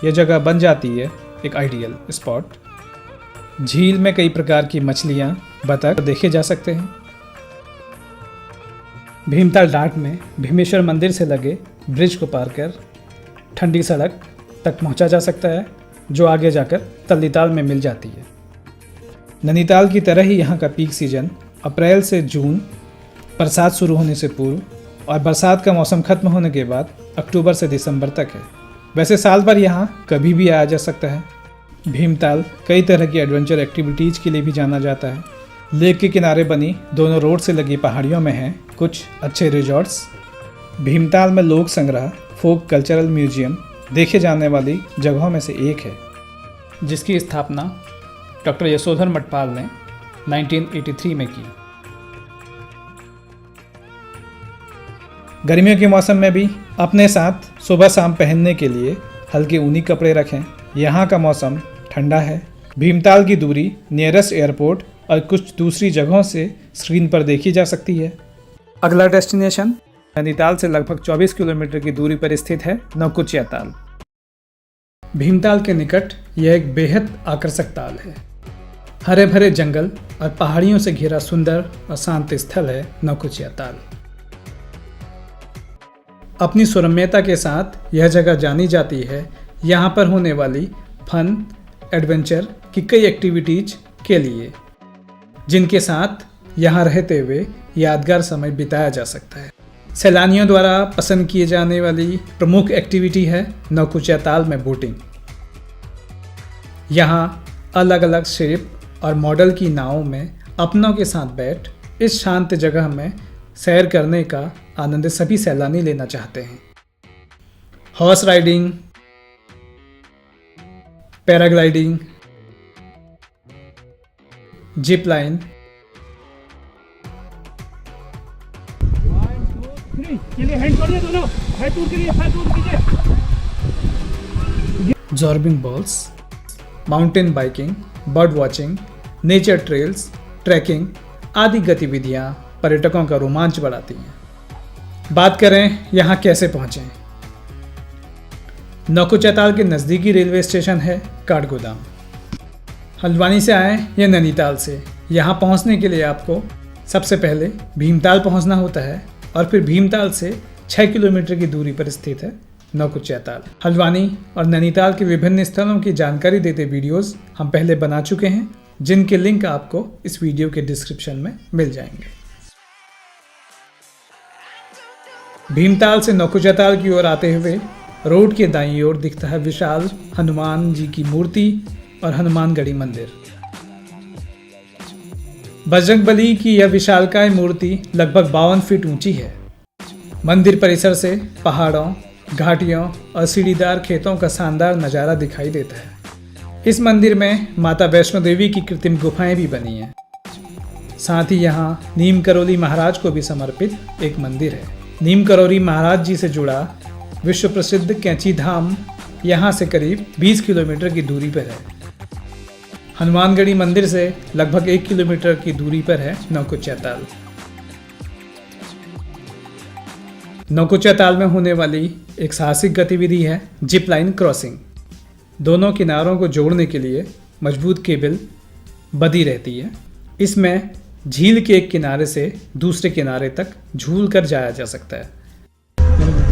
यह जगह बन जाती है एक आइडियल स्पॉट। झील में कई प्रकार की मछलियाँ, बतख देखे जा सकते हैं। भीमताल डांठ में भीमेश्वर मंदिर से लगे ब्रिज को पार कर ठंडी सड़क तक पहुंचा जा सकता है, जो आगे जाकर तल्लीताल में मिल जाती है। नैनीताल की तरह ही यहाँ का पीक सीजन अप्रैल से जून, बरसात शुरू होने से पूर्व और बरसात का मौसम खत्म होने के बाद अक्टूबर से दिसंबर तक है। वैसे साल भर यहाँ कभी भी आया जा सकता है। भीमताल कई तरह की एडवेंचर एक्टिविटीज़ के लिए भी जाना जाता है। लेक के किनारे बनी दोनों रोड से लगी पहाड़ियों में हैं कुछ अच्छे रिजॉर्ट्स। भीमताल में लोक संग्रह, फोक कल्चरल म्यूजियम देखे जाने वाली जगहों में से एक है, जिसकी स्थापना डॉक्टर यशोधर मठपाल ने 1983 में की। गर्मियों के मौसम में भी अपने साथ सुबह शाम पहनने के लिए हल्के ऊनी कपड़े रखें। यहाँ का मौसम ठंडा है। भीमताल की दूरी नियरेस्ट एयरपोर्ट और कुछ दूसरी जगहों से स्क्रीन पर देखी जा सकती है। अगला डेस्टिनेशन नैनीताल से लगभग 24 किलोमीटर की दूरी पर स्थित है नौकुचिया ताल। भीमताल के निकट यह एक बेहद आकर्षक ताल है। हरे भरे जंगल और पहाड़ियों से घिरा सुंदर और शांत स्थल है नौकुचिया ताल। अपनी सुरम्यता के साथ यह जगह जानी जाती है। यहाँ पर होने वाली फन एडवेंचर की कई एक्टिविटीज के लिए, जिनके साथ यहाँ रहते हुए यादगार समय बिताया जा सकता है। सैलानियों द्वारा पसंद किए जाने वाली प्रमुख एक्टिविटी है नौकुचिया ताल में बोटिंग। यहाँ अलग अलग शेप और मॉडल की नावों में अपनों के साथ बैठ इस शांत जगह में सैर करने का आनंद सभी सैलानी लेना चाहते हैं। Horse riding, paragliding, zip line, zorbing balls, mountain biking, bird watching, nature trails, trekking आदि गतिविधियां पर्यटकों का रोमांच बढ़ाती हैं। बात करें यहाँ कैसे पहुँचें। नौकुचिया ताल के नज़दीकी रेलवे स्टेशन है काठगोदाम। हल्द्वानी से आएँ या नैनीताल से, यहाँ पहुँचने के लिए आपको सबसे पहले भीमताल पहुंचना होता है और फिर भीमताल से 6 किलोमीटर की दूरी पर स्थित है नौकुचिया ताल। हल्द्वानी और नैनीताल के विभिन्न स्थलों की जानकारी देते वीडियोस हम पहले बना चुके हैं, जिनके लिंक आपको इस वीडियो के डिस्क्रिप्शन में मिल जाएंगे। भीमताल से नौकुचिया ताल की ओर आते हुए रोड के दाईं ओर दिखता है विशाल हनुमान जी की मूर्ति और हनुमानगढ़ी मंदिर। बजरंगबली की यह विशालकाय मूर्ति लगभग 52 फीट ऊंची है। मंदिर परिसर से पहाड़ों, घाटियों और सीढ़ीदार खेतों का शानदार नज़ारा दिखाई देता है। इस मंदिर में माता वैष्णो देवी की कृत्रिम गुफाएं भी बनी हैं। साथ ही यहाँ नीम करोली महाराज को भी समर्पित एक मंदिर है। नीम करोली महाराज जी से जुड़ा विश्व प्रसिद्ध कैंची धाम यहाँ से करीब 20 किलोमीटर की दूरी पर है। हनुमानगढ़ी मंदिर से लगभग 1 किलोमीटर की दूरी पर है नौकुचिया ताल। नौकुचिया ताल में होने वाली एक साहसिक गतिविधि है जिप लाइन क्रॉसिंग। दोनों किनारों को जोड़ने के लिए मजबूत केबल बंधी रहती है। इसमें झील के एक किनारे से दूसरे किनारे तक झूल कर जाया जा सकता है।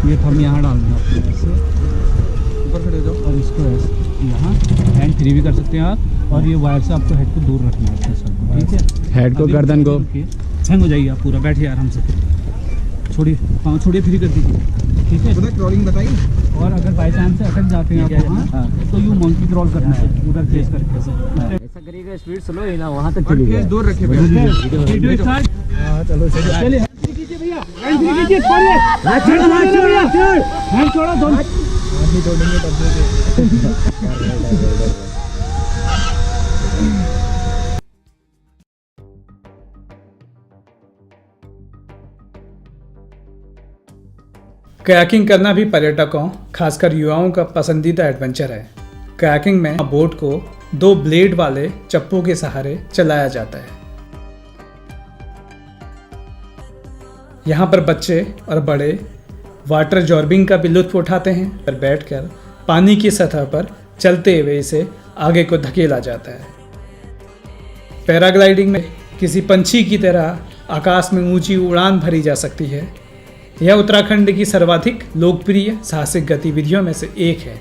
ये हम यहाँ डाल देंगे आपको ऐसे ऊपर खड़े हो जाओ और इसको ऐसे यहाँ हैंड फ्री भी कर सकते हैं आप, और ये वायर से आपको हेड को दूर रखना है अपने सर को, ठीक है। हेड को गर्दन को हैंग हो जाइए आप पूरा, बैठिए आराम से, छोड़िए पाँव छोड़िए, फ्री कर दीजिए, ठीक है। क्रॉलिंग बताइए। और अगर बाई चांस से अटक जाते हैं आप वहाँ तो यूँ मंकी क्रॉल करना है उधर फेस करके ऐसा करिएगा। स्पीड स्लो है ना, वहाँ तक चलिए, दूर रखिए चलो भैया, हैंड छोड़ो दोनों। कयाकिंग करना भी पर्यटकों, खासकर युवाओं का पसंदीदा एडवेंचर है। कयाकिंग में बोट को 2 ब्लेड वाले चप्पू के सहारे चलाया जाता है। यहाँ पर बच्चे और बड़े वाटर जॉर्बिंग का भी लुत्फ उठाते हैं। पर बैठकर पानी की सतह पर चलते हुए इसे आगे को धकेला जाता है। पैराग्लाइडिंग में किसी पंछी की तरह आकाश में ऊंची उड़ान भरी जा सकती है। यह उत्तराखंड की सर्वाधिक लोकप्रिय साहसिक गतिविधियों में से एक है।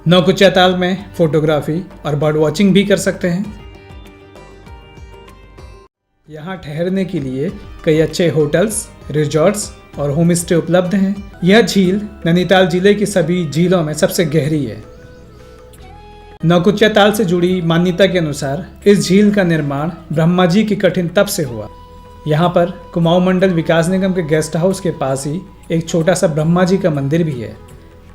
नौकुचिया ताल में फोटोग्राफी और बर्ड वॉचिंग भी कर सकते हैं। यहाँ ठहरने के लिए कई अच्छे होटल्स, रिजॉर्ट्स और होम स्टे उपलब्ध हैं। यह झील नैनीताल जिले की सभी झीलों में सबसे गहरी है। नौकुचिया ताल से जुड़ी मान्यता के अनुसार इस झील का निर्माण ब्रह्मा जी के कठिन तप से हुआ। यहाँ पर कुमाऊं मंडल विकास निगम के गेस्ट हाउस के पास ही एक छोटा सा ब्रह्मा जी का मंदिर भी है।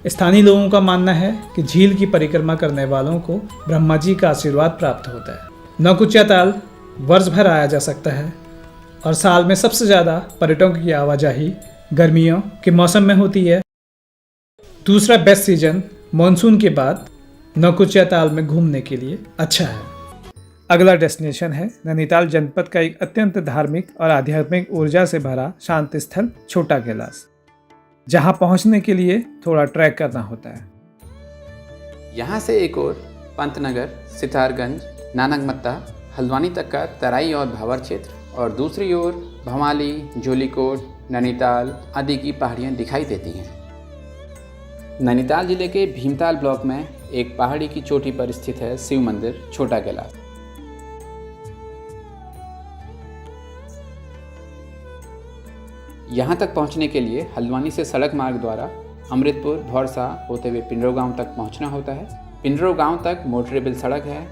स्थानीय लोगों का मानना है कि झील की परिक्रमा करने वालों को ब्रह्मा जी का आशीर्वाद प्राप्त होता है। नौकुचिया ताल वर्ष भर आया जा सकता है और साल में सबसे ज़्यादा पर्यटकों की आवाजाही गर्मियों के मौसम में होती है। दूसरा बेस्ट सीजन मानसून के बाद नौकुचिया ताल में घूमने के लिए अच्छा है। अगला डेस्टिनेशन है नैनीताल जनपद का एक अत्यंत धार्मिक और आध्यात्मिक ऊर्जा से भरा शांत स्थल छोटा कैलाश, जहां पहुंचने के लिए थोड़ा ट्रैक करना होता है। यहाँ से एक और पंतनगर, सितारगंज, नानकमत्ता, हल्द्वानी तक का तराई और भावर क्षेत्र, और दूसरी ओर भवाली, जोलीकोट, नैनीताल आदि की पहाड़ियाँ दिखाई देती हैं। नैनीताल जिले के भीमताल ब्लॉक में एक पहाड़ी की चोटी पर स्थित है शिव मंदिर छोटा कैलाश। यहाँ तक पहुँचने के लिए हल्द्वानी से सड़क मार्ग द्वारा अमृतपुर, भौरसा होते हुए पिंडरो गांव तक पहुँचना होता है। पिंडरो गांव तक मोटरेबल सड़क है,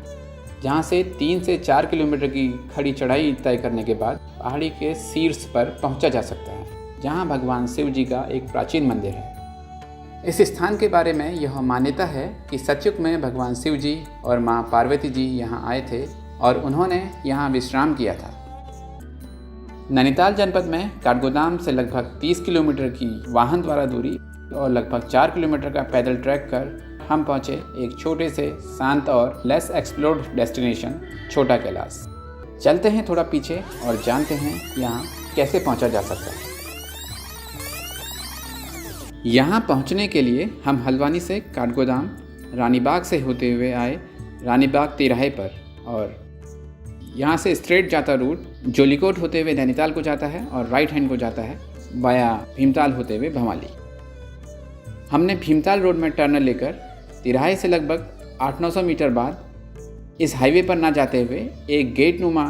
जहाँ से 3 से 4 किलोमीटर की खड़ी चढ़ाई तय करने के बाद पहाड़ी के शीर्ष पर पहुँचा जा सकता है, जहाँ भगवान शिव जी का एक प्राचीन मंदिर है। इस स्थान के बारे में यह मान्यता है कि सतयुग में भगवान शिव जी और माँ पार्वती जी यहाँ आए थे और उन्होंने यहाँ विश्राम किया था। नैनीताल जनपद में काठगोदाम से लगभग 30 किलोमीटर की वाहन द्वारा दूरी और लगभग 4 किलोमीटर का पैदल ट्रैक कर हम पहुँचे एक छोटे से शांत और लेस एक्सप्लोर्ड डेस्टिनेशन छोटा कैलाश। चलते हैं थोड़ा पीछे और जानते हैं यहाँ कैसे पहुँचा जा सकता है। यहाँ पहुँचने के लिए हम हल्द्वानी से काठगोदाम, रानीबाग से होते हुए आए रानीबाग तिराहे पर, और यहाँ से स्ट्रेट जाता रूट जोलीकोट होते हुए नैनीताल को जाता है और राइट हैंड को जाता है वाया भीमताल होते हुए भवाली। हमने भीमताल रोड में टर्न लेकर तिराहे से लगभग 800-900 मीटर बाद इस हाईवे पर ना जाते हुए एक गेट नुमा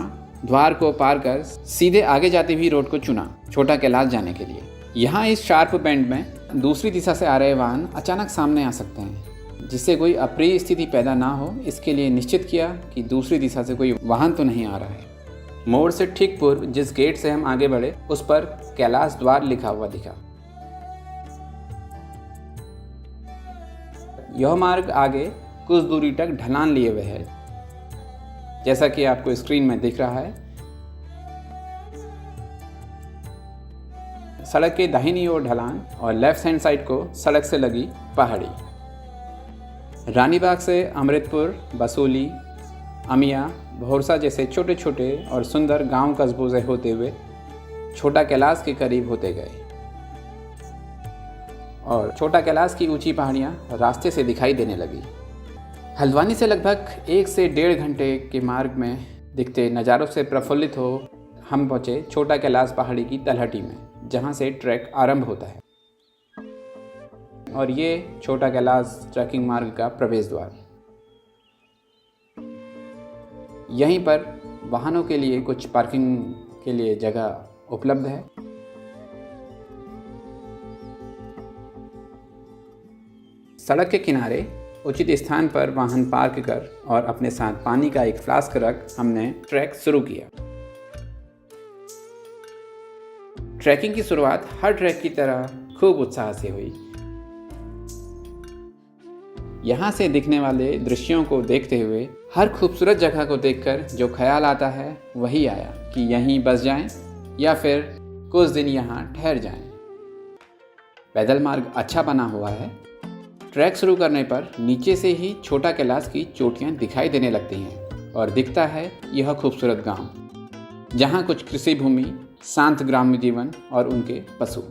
द्वार को पार कर सीधे आगे जाती हुई रोड को चुना छोटा कैलाश जाने के लिए। यहाँ इस शार्प बेंड में दूसरी दिशा से आ रहे वाहन अचानक सामने आ सकते हैं, जिससे कोई अप्रिय स्थिति पैदा ना हो इसके लिए निश्चित किया कि दूसरी दिशा से कोई वाहन तो नहीं आ रहा है। मोड़ से ठीक पूर्व जिस गेट से हम आगे बढ़े उस पर कैलाश द्वार लिखा हुआ दिखा। यह मार्ग आगे कुछ दूरी तक ढलान लिए हुए है, जैसा कि आपको स्क्रीन में दिख रहा है। सड़क के दाहिनी ओर ढलान और लेफ्ट हैंड साइड को सड़क से लगी पहाड़ी। रानीबाग से अमृतपुर, बसोली, अमिया, भोरसा जैसे छोटे छोटे और सुंदर गांव कस्बों से होते हुए छोटा कैलाश के करीब होते गए, और छोटा कैलाश की ऊंची पहाड़ियां रास्ते से दिखाई देने लगी। हल्द्वानी से लगभग 1 से 1.5 घंटे के मार्ग में दिखते नज़ारों से प्रफुल्लित हो हम पहुँचे छोटा कैलाश पहाड़ी की तलहटी में, जहाँ से ट्रैक आरंभ होता है, और ये छोटा कैलाश ट्रैकिंग मार्ग का प्रवेश द्वार। यहीं पर वाहनों के लिए कुछ पार्किंग के लिए जगह उपलब्ध है। सड़क के किनारे उचित स्थान पर वाहन पार्क कर और अपने साथ पानी का एक फ्लास्क रख हमने ट्रैक शुरू किया। ट्रैकिंग की शुरुआत हर ट्रैक की तरह खूब उत्साह से हुई। यहाँ से दिखने वाले दृश्यों को देखते हुए हर खूबसूरत जगह को देखकर जो ख्याल आता है वही आया कि यहीं बस जाएं या फिर कुछ दिन यहाँ ठहर जाएं। पैदल मार्ग अच्छा बना हुआ है। ट्रैक शुरू करने पर नीचे से ही छोटा कैलाश की चोटियाँ दिखाई देने लगती हैं और दिखता है यह खूबसूरत गांव, जहाँ कुछ कृषि भूमि, शांत ग्राम्य जीवन और उनके पशु।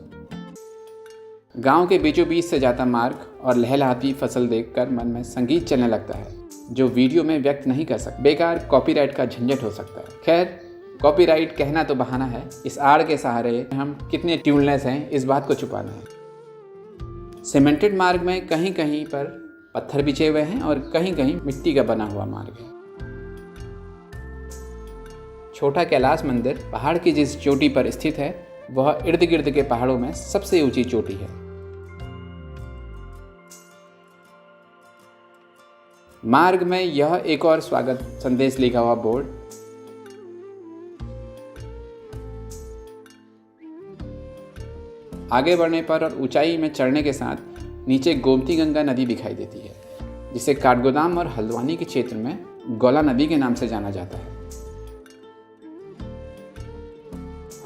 गांव के बीचों बीच से जाता मार्ग और लहलहाती फसल देखकर मन में संगीत चलने लगता है, जो वीडियो में व्यक्त नहीं कर सकता। बेकार कॉपीराइट का झंझट हो सकता है। खैर, कॉपीराइट कहना तो बहाना है, इस आड़ के सहारे हम कितने ट्यूनलेस हैं इस बात को छुपाना है। सीमेंटेड मार्ग में कहीं कहीं पर पत्थर बिछे हुए हैं और कहीं कहीं मिट्टी का बना हुआ मार्ग है। छोटा कैलाश मंदिर पहाड़ की जिस चोटी पर स्थित है वह इर्द गिर्द के पहाड़ों में सबसे ऊंची चोटी है। मार्ग में यह एक और स्वागत संदेश लिखा हुआ बोर्ड। आगे बढ़ने पर और ऊंचाई में चढ़ने के साथ नीचे गोमती गंगा नदी दिखाई देती है, जिसे काठगोदाम और हल्द्वानी के क्षेत्र में गौला नदी के नाम से जाना जाता है।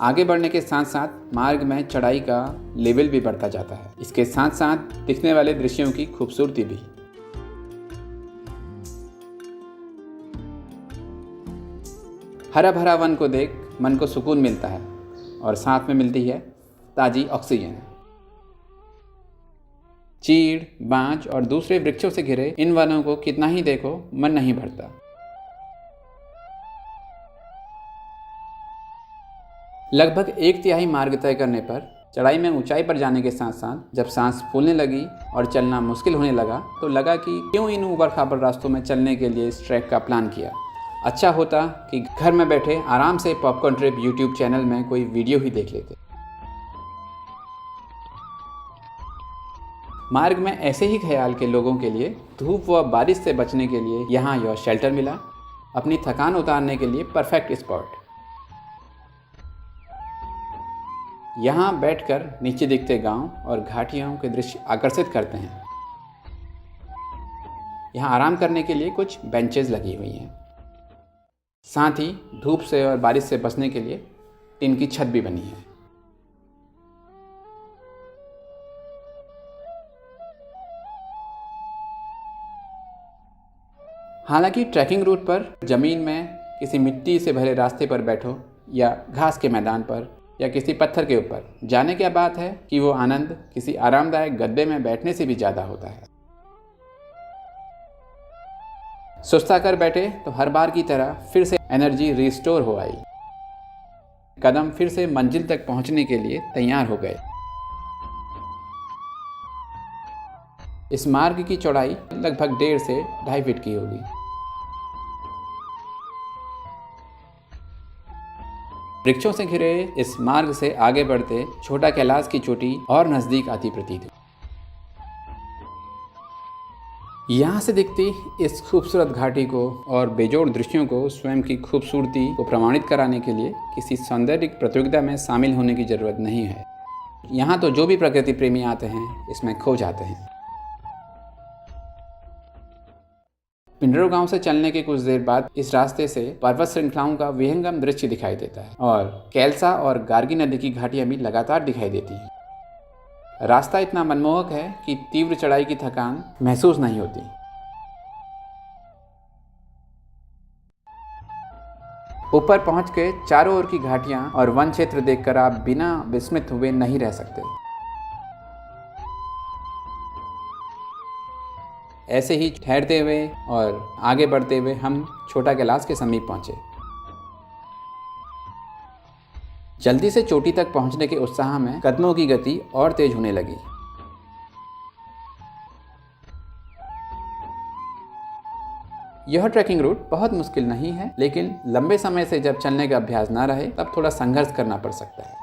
आगे बढ़ने के साथ साथ मार्ग में चढ़ाई का लेवल भी बढ़ता जाता है, इसके साथ साथ दिखने वाले दृश्यों की खूबसूरती भी। हरा भरा वन को देख मन को सुकून मिलता है और साथ में मिलती है ताज़ी ऑक्सीजन। चीड़, बांज और दूसरे वृक्षों से घिरे इन वनों को कितना ही देखो मन नहीं भरता। लगभग 1/3 मार्ग तय करने पर चढ़ाई में ऊंचाई पर जाने के साथ साथ जब सांस फूलने लगी और चलना मुश्किल होने लगा तो लगा कि क्यों इन ऊबड़ खाबड़ रास्तों में चलने के लिए इस ट्रैक का प्लान किया। अच्छा होता कि घर में बैठे आराम से पॉपकॉर्न ट्रिप यूट्यूब चैनल में कोई वीडियो ही देख लेते। मार्ग में ऐसे ही ख्याल के लोगों के लिए धूप व बारिश से बचने के लिए यहाँ यह शेल्टर मिला। अपनी थकान उतारने के लिए परफेक्ट स्पॉट। यहाँ बैठकर नीचे दिखते गांव और घाटियों के दृश्य आकर्षित करते हैं। यहाँ आराम करने के लिए कुछ बेंचेस लगी हुई हैं। साथ ही धूप से और बारिश से बचने के लिए टिन की छत भी बनी है। हालांकि ट्रैकिंग रूट पर जमीन में किसी मिट्टी से भरे रास्ते पर बैठो या घास के मैदान पर या किसी पत्थर के ऊपर, जाने क्या बात है कि वो आनंद किसी आरामदायक गद्दे में बैठने से भी ज़्यादा होता है। सुस्ता कर बैठे तो हर बार की तरह फिर से एनर्जी रिस्टोर हो आई। कदम फिर से मंजिल तक पहुंचने के लिए तैयार हो गए। इस मार्ग की चौड़ाई लगभग 1.5 से 2.5 फीट की होगी। वृक्षों से घिरे इस मार्ग से आगे बढ़ते छोटा कैलाश की चोटी और नजदीक आती प्रतीत हुई। यहाँ से दिखती इस खूबसूरत घाटी को और बेजोड़ दृश्यों को स्वयं की खूबसूरती को प्रमाणित कराने के लिए किसी सौंदर्य प्रतियोगिता में शामिल होने की जरूरत नहीं है। यहाँ तो जो भी प्रकृति प्रेमी आते हैं इसमें खो जाते हैं। पिंडरो गांव से चलने के कुछ देर बाद इस रास्ते से पर्वत श्रृंखलाओं का विहंगम दृश्य दिखाई देता है और कैल्सा और गार्गी नदी की घाटियां भी लगातार दिखाई देती हैं। रास्ता इतना मनमोहक है कि तीव्र चढ़ाई की थकान महसूस नहीं होती। ऊपर पहुंच के चारों ओर की घाटियां और वन क्षेत्र देखकर आप बिना विस्मित हुए नहीं रह सकते। ऐसे ही ठहरते हुए और आगे बढ़ते हुए हम छोटा कैलाश के समीप पहुंचे। जल्दी से चोटी तक पहुंचने के उत्साह में कदमों की गति और तेज होने लगी। यह ट्रैकिंग रूट बहुत मुश्किल नहीं है, लेकिन लंबे समय से जब चलने का अभ्यास ना रहे तब थोड़ा संघर्ष करना पड़ सकता है।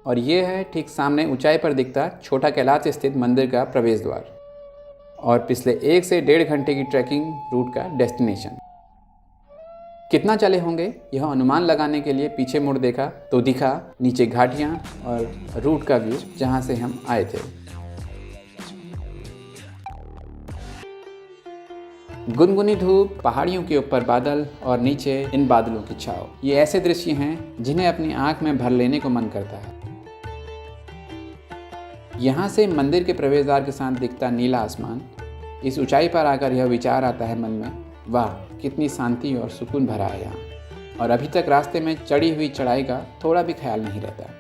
और ये है ठीक सामने ऊंचाई पर दिखता छोटा कैलाश स्थित मंदिर का प्रवेश द्वार और पिछले 1 से 1.5 घंटे की ट्रैकिंग रूट का डेस्टिनेशन। कितना चले होंगे यह अनुमान लगाने के लिए पीछे मुड़ देखा तो दिखा नीचे घाटियां और रूट का व्यू जहां से हम आए थे। गुनगुनी धूप, पहाड़ियों के ऊपर बादल और नीचे इन बादलों की छाव, ये ऐसे दृश्य हैं जिन्हें अपनी आंख में भर लेने को मन करता है। यहाँ से मंदिर के प्रवेश द्वार के साथ दिखता नीला आसमान, इस ऊंचाई पर आकर यह विचार आता है मन में, वाह कितनी शांति और सुकून भरा है यहाँ। और अभी तक रास्ते में चढ़ी हुई चढ़ाई का थोड़ा भी ख्याल नहीं रहता।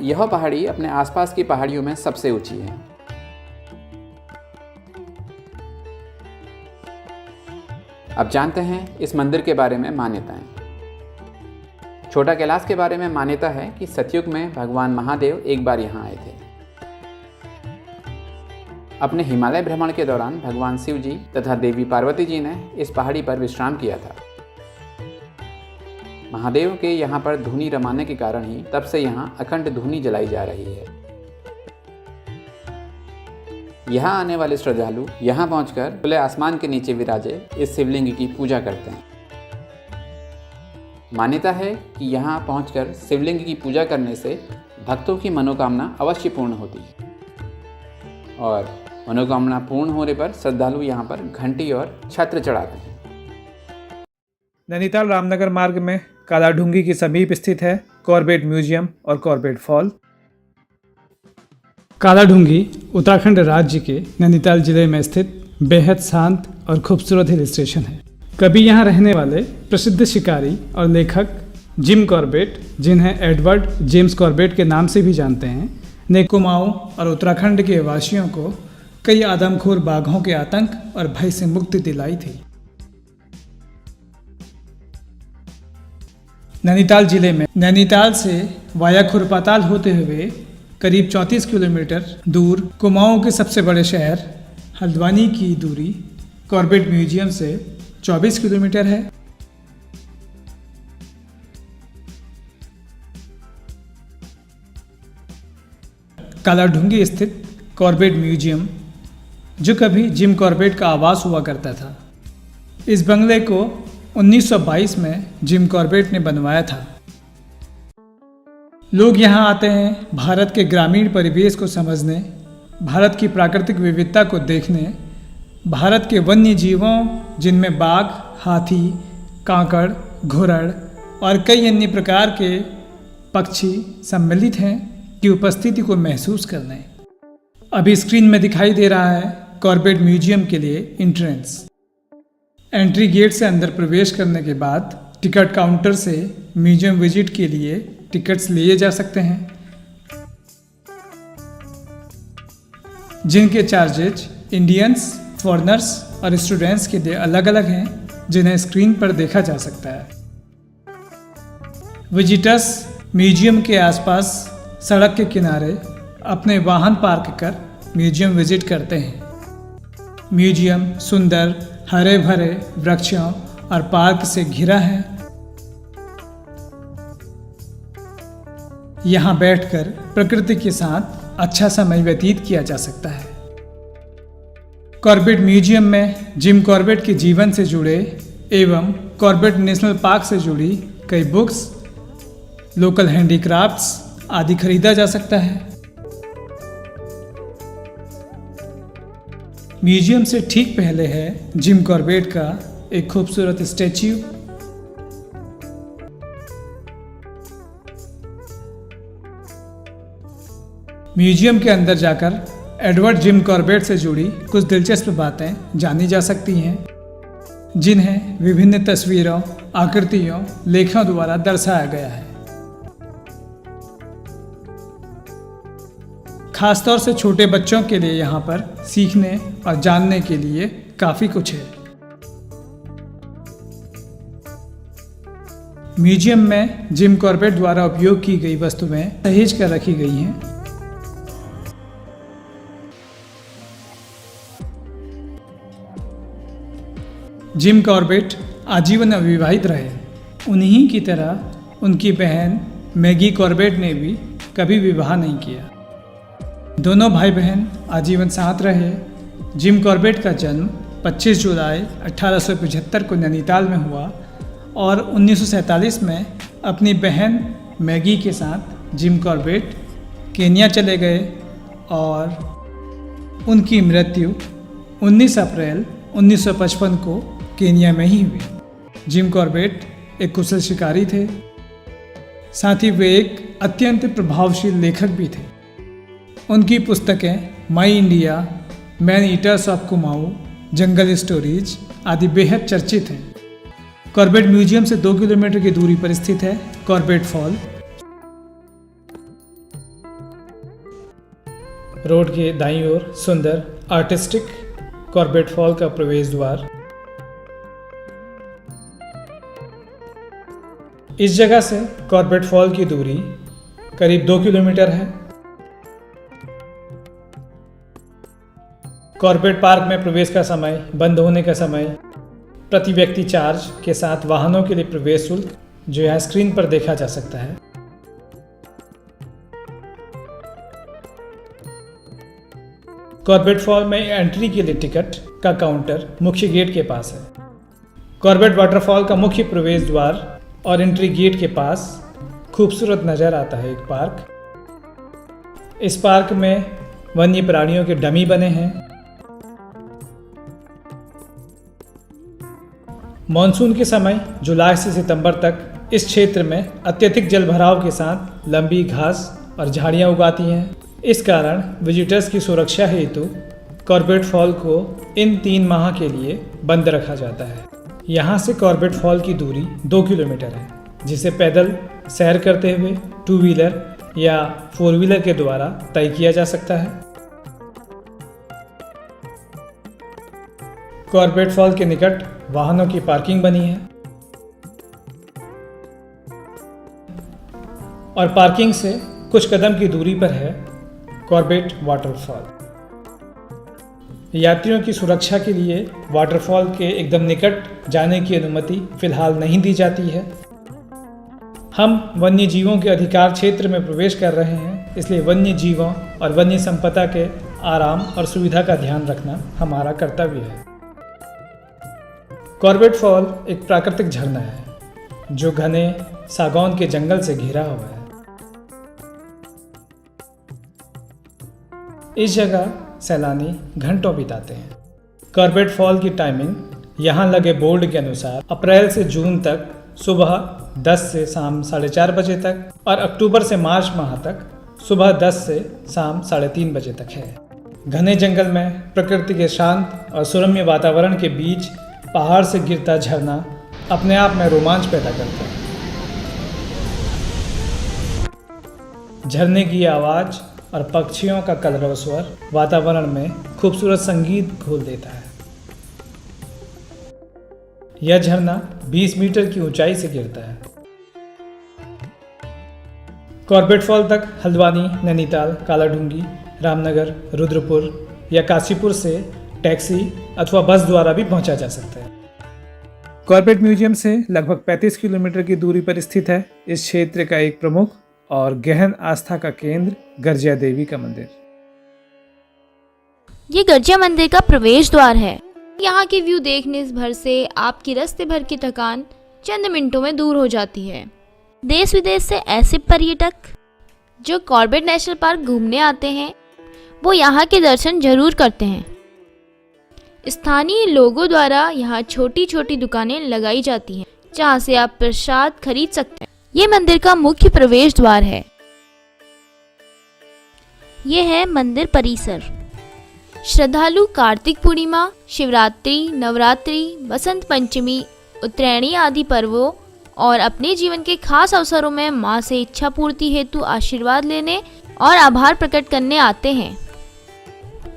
यह पहाड़ी अपने आसपास की पहाड़ियों में सबसे ऊंची है। अब जानते हैं इस मंदिर के बारे में मान्यताएं। छोटा कैलाश के बारे में मान्यता है कि सतयुग में भगवान महादेव एक बार यहाँ आए थे। अपने हिमालय भ्रमण के दौरान भगवान शिव जी तथा देवी पार्वती जी ने इस पहाड़ी पर विश्राम किया था। महादेव के यहाँ पर धूनी रमाने के कारण ही तब से यहाँ अखंड धूनी जलाई जा रही है। यहाँ आने वाले श्रद्धालु यहाँ पहुंचकर खुले आसमान के नीचे विराजे इस शिवलिंग की पूजा करते हैं। मान्यता है कि यहाँ पहुंचकर शिवलिंग की पूजा करने से भक्तों की मनोकामना अवश्य पूर्ण होती है और मनोकामना पूर्ण होने पर श्रद्धालु यहाँ पर घंटी और छत्र चढ़ाते हैं। नैनीताल रामनगर मार्ग में कालाढूंगी के समीप स्थित है कॉर्बेट म्यूजियम और कॉर्बेट फॉल। कालाढूंगी उत्तराखंड राज्य के नैनीताल जिले में स्थित बेहद शांत और खूबसूरत हिल स्टेशन है। कभी यहाँ रहने वाले प्रसिद्ध शिकारी और लेखक जिम कॉर्बेट, जिन्हें एडवर्ड जेम्स कॉर्बेट के नाम से भी जानते हैं, ने कुमाऊं और उत्तराखंड के वासियों को कई आदमखोर बाघों के आतंक और भय से मुक्ति दिलाई थी। नैनीताल जिले में नैनीताल से वाया खुरपाताल होते हुए करीब 34 किलोमीटर दूर कुमाऊं के सबसे बड़े शहर हल्द्वानी की दूरी कॉर्बेट म्यूजियम से 24 किलोमीटर है। कालाढूंगी स्थित कॉर्बेट म्यूजियम, जो कभी जिम कॉर्बेट का आवास हुआ करता था, इस बंगले को 1922 में जिम कॉर्बेट ने बनवाया था। लोग यहाँ आते हैं भारत के ग्रामीण परिवेश को समझने, भारत की प्राकृतिक विविधता को देखने, भारत के वन्य जीवों जिनमें बाघ, हाथी, कांकड़, घुरड़ और कई अन्य प्रकार के पक्षी सम्मिलित हैं की उपस्थिति को महसूस करने। अभी स्क्रीन में दिखाई दे रहा है कॉर्बेट म्यूजियम के लिए एंट्रेंस। एंट्री गेट से अंदर प्रवेश करने के बाद टिकट काउंटर से म्यूजियम विजिट के लिए टिकट्स लिए जा सकते हैं, जिनके चार्जेज इंडियंस, फॉरेनर्स और स्टूडेंट्स के लिए अलग अलग हैं, जिन्हें स्क्रीन पर देखा जा सकता है। विजिटर्स म्यूजियम के आसपास सड़क के किनारे अपने वाहन पार्क कर म्यूजियम विजिट करते हैं। म्यूजियम सुंदर हरे भरे वृक्षों और पार्क से घिरा है। यहाँ बैठकर प्रकृति के साथ अच्छा समय व्यतीत किया जा सकता है। कॉर्बेट म्यूजियम में जिम कॉर्बेट के जीवन से जुड़े एवं कॉर्बेट नेशनल पार्क से जुड़ी कई बुक्स, लोकल हैंडीक्राफ्ट्स आदि खरीदा जा सकता है। म्यूजियम से ठीक पहले है जिम कॉर्बेट का एक खूबसूरत स्टैच्यू। म्यूजियम के अंदर जाकर एडवर्ड जिम कॉर्बेट से जुड़ी कुछ दिलचस्प बातें जानी जा सकती हैं, जिन्हें विभिन्न तस्वीरों, आकृतियों, लेखों द्वारा दर्शाया गया है। खासतौर से छोटे बच्चों के लिए यहाँ पर सीखने और जानने के लिए काफ़ी कुछ है। म्यूजियम में जिम कॉर्बेट द्वारा उपयोग की गई वस्तुएं सहेज कर रखी गई हैं। जिम कॉर्बेट आजीवन अविवाहित रहे। उन्हीं की तरह उनकी बहन मैगी कॉर्बेट ने भी कभी विवाह नहीं किया। दोनों भाई बहन आजीवन साथ रहे। जिम कॉर्बेट का जन्म 25 जुलाई 1875 को नैनीताल में हुआ और 1947 में अपनी बहन मैगी के साथ जिम कॉर्बेट केन्या चले गए और उनकी मृत्यु 19 अप्रैल 1955 को केन्या में ही हुई। जिम कॉर्बेट एक कुशल शिकारी थे, साथ ही वे एक अत्यंत प्रभावशील लेखक भी थे। उनकी पुस्तकें my India, man eaters of Kumaon, jungle stories आदि बेहद चर्चित हैं। कॉर्बेट म्यूजियम से 2 किलोमीटर की दूरी पर स्थित है कॉर्बेट फॉल। रोड के दाईं ओर सुंदर आर्टिस्टिक कॉर्बेट फॉल का प्रवेश द्वार। इस जगह से कॉर्बेट फॉल की दूरी करीब 2 किलोमीटर है। कॉर्बेट पार्क में प्रवेश का समय, बंद होने का समय, प्रति व्यक्ति चार्ज के साथ वाहनों के लिए प्रवेश शुल्क जो यहाँ स्क्रीन पर देखा जा सकता है। कॉर्बेट फॉल में एंट्री के लिए टिकट का काउंटर मुख्य गेट के पास है। कॉर्बेट वाटरफॉल का मुख्य प्रवेश द्वार और एंट्री गेट के पास खूबसूरत नज़र आता है एक पार्क। इस पार्क में वन्य प्राणियों के डमी बने हैं। मॉनसून के समय जुलाई से सितंबर तक इस क्षेत्र में अत्यधिक जलभराव के साथ लंबी घास और झाड़ियां उगाती हैं। इस कारण विजिटर्स की सुरक्षा हेतु कॉर्बेट फॉल को इन 3 माह के लिए बंद रखा जाता है। यहाँ से कॉर्बेट फॉल की दूरी 2 किलोमीटर है, जिसे पैदल सैर करते हुए 2 व्हीलर या 4 व्हीलर के द्वारा तय किया जा सकता है। कॉर्बेट फॉल के निकट वाहनों की पार्किंग बनी है और पार्किंग से कुछ कदम की दूरी पर है कॉर्बेट वाटरफॉल। यात्रियों की सुरक्षा के लिए वाटरफॉल के एकदम निकट जाने की अनुमति फिलहाल नहीं दी जाती है। हम वन्य जीवों के अधिकार क्षेत्र में प्रवेश कर रहे हैं, इसलिए वन्य जीवों और वन्य संपदा के आराम और सुविधा का ध्यान रखना हमारा कर्तव्य है। कॉर्बेट फॉल एक प्राकृतिक झरना है जो घने सागौन के जंगल से घिरा हुआ है। इस जगह सैलानी घंटों बिताते हैं। कॉर्बेट फॉल की टाइमिंग यहाँ लगे बोर्ड के अनुसार अप्रैल से जून तक सुबह 10 से शाम 4:30 बजे तक और अक्टूबर से मार्च माह तक सुबह 10 से शाम 3:30 बजे तक है। घने जंगल में प्रकृति के शांत और सुरम्य वातावरण के बीच पहाड़ से गिरता झरना अपने आप में रोमांच पैदा करता है। झरने की आवाज़ और पक्षियों का कलरव स्वर वातावरण में खूबसूरत संगीत घोल देता है। यह झरना 20 मीटर की ऊंचाई से गिरता है। कॉर्बेट फॉल तक हल्द्वानी, नैनीताल, कालाढूंगी, रामनगर, रुद्रपुर या काशीपुर से टैक्सी अथवा बस द्वारा भी पहुंचा जा सकता है। कॉर्बेट म्यूजियम से लगभग 35 किलोमीटर की दूरी पर स्थित है इस क्षेत्र का एक प्रमुख और गहन आस्था का केंद्र गर्जिया देवी का मंदिर। ये गर्जिया मंदिर का प्रवेश द्वार है। यहाँ के व्यू देखने भर से आपकी रास्ते भर की थकान चंद मिनटों में दूर हो जाती है। देश विदेश से ऐसे पर्यटक जो कॉर्बेट नेशनल पार्क घूमने आते हैं वो यहाँ के दर्शन जरूर करते हैं। स्थानीय लोगों द्वारा यहाँ छोटी छोटी दुकानें लगाई जाती हैं जहाँ से आप प्रसाद खरीद सकते हैं। ये मंदिर का मुख्य प्रवेश द्वार है। ये है मंदिर परिसर। श्रद्धालु कार्तिक पूर्णिमा, शिवरात्रि, नवरात्रि, बसंत पंचमी, उत्तरायणी आदि पर्वों और अपने जीवन के खास अवसरों में मां से इच्छा पूर्ति हेतु आशीर्वाद लेने और आभार प्रकट करने आते हैं।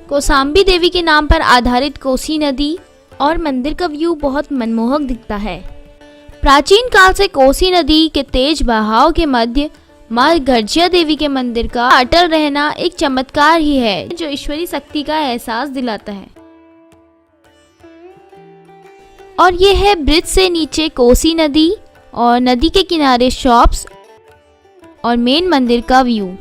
कौसाम्बी देवी के नाम पर आधारित कोसी नदी और मंदिर का व्यू बहुत मनमोहक दिखता है। प्राचीन काल से कोसी नदी के तेज बहाव के मध्य मां गर्जिया देवी के मंदिर का अटल रहना एक चमत्कार ही है जो ईश्वरी शक्ति का एहसास दिलाता है। और ये है ब्रिज से नीचे कोसी नदी और नदी के किनारे शॉप्स और मेन मंदिर का व्यू।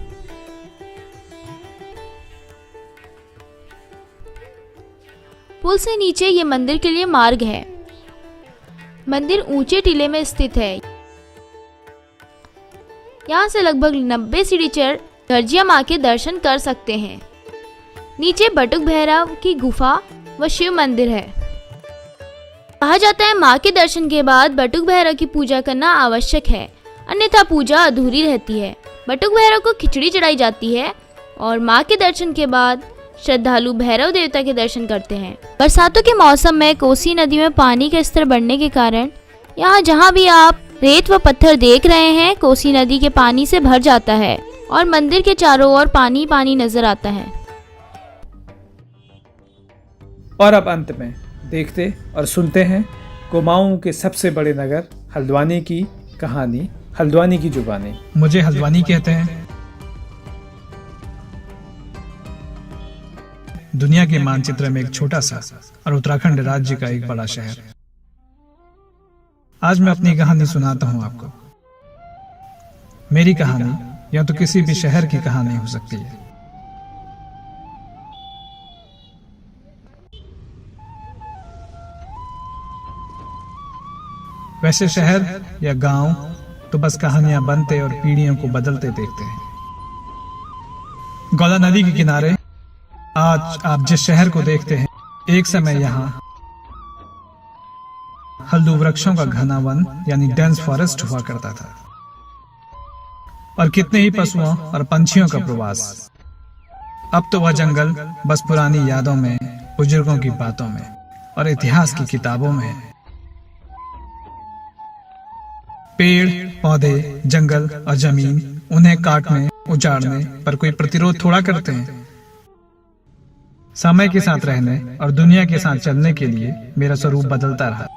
पुल से नीचे ये मंदिर के लिए मार्ग है। मंदिर ऊंचे टीले में स्थित है। यहाँ से लगभग 90 सीढ़ी चढ़ गर्जिया माँ के दर्शन कर सकते हैं। नीचे बटुक भैरव की गुफा व शिव मंदिर है। कहा जाता है माँ के दर्शन के बाद बटुक भैरव की पूजा करना आवश्यक है, अन्यथा पूजा अधूरी रहती है। बटुक भैरव को खिचड़ी चढ़ाई जाती है और माँ के दर्शन के बाद श्रद्धालु भैरव देवता के दर्शन करते हैं। बरसातों के मौसम में कोसी नदी में पानी का स्तर बढ़ने के कारण यहाँ जहाँ भी आप रेत व पत्थर देख रहे हैं कोसी नदी के पानी से भर जाता है और मंदिर के चारों ओर पानी पानी नजर आता है। और अब अंत में देखते और सुनते हैं कुमाऊं के सबसे बड़े नगर हल्द्वानी की कहानी, हल्द्वानी की जुबानी। मुझे हल्द्वानी कहते हैं। दुनिया के मानचित्र में एक छोटा सा और उत्तराखंड राज्य का एक बड़ा शहर। आज मैं अपनी कहानी सुनाता हूं आपको। मेरी कहानी या तो किसी भी शहर की कहानी हो सकती है। वैसे शहर या गांव तो बस कहानियां बनते और पीढ़ियों को बदलते देखते हैं। गौला नदी के किनारे आज आप जिस शहर को देखते हैं, एक समय यहाँ हल्दू वृक्षों का घना वन यानी डेंस फॉरेस्ट हुआ करता था और कितने ही पशुओं और पंछियों का प्रवास। अब तो वह जंगल बस पुरानी यादों में, बुजुर्गों की बातों में और इतिहास की किताबों में है। पेड़, पौधे, जंगल और जमीन उन्हें काटने, उजाड़ने पर कोई प्रतिरोध थोड़ा करते हैं। समय के साथ रहने और दुनिया के साथ चलने के लिए मेरा स्वरूप बदलता रहा।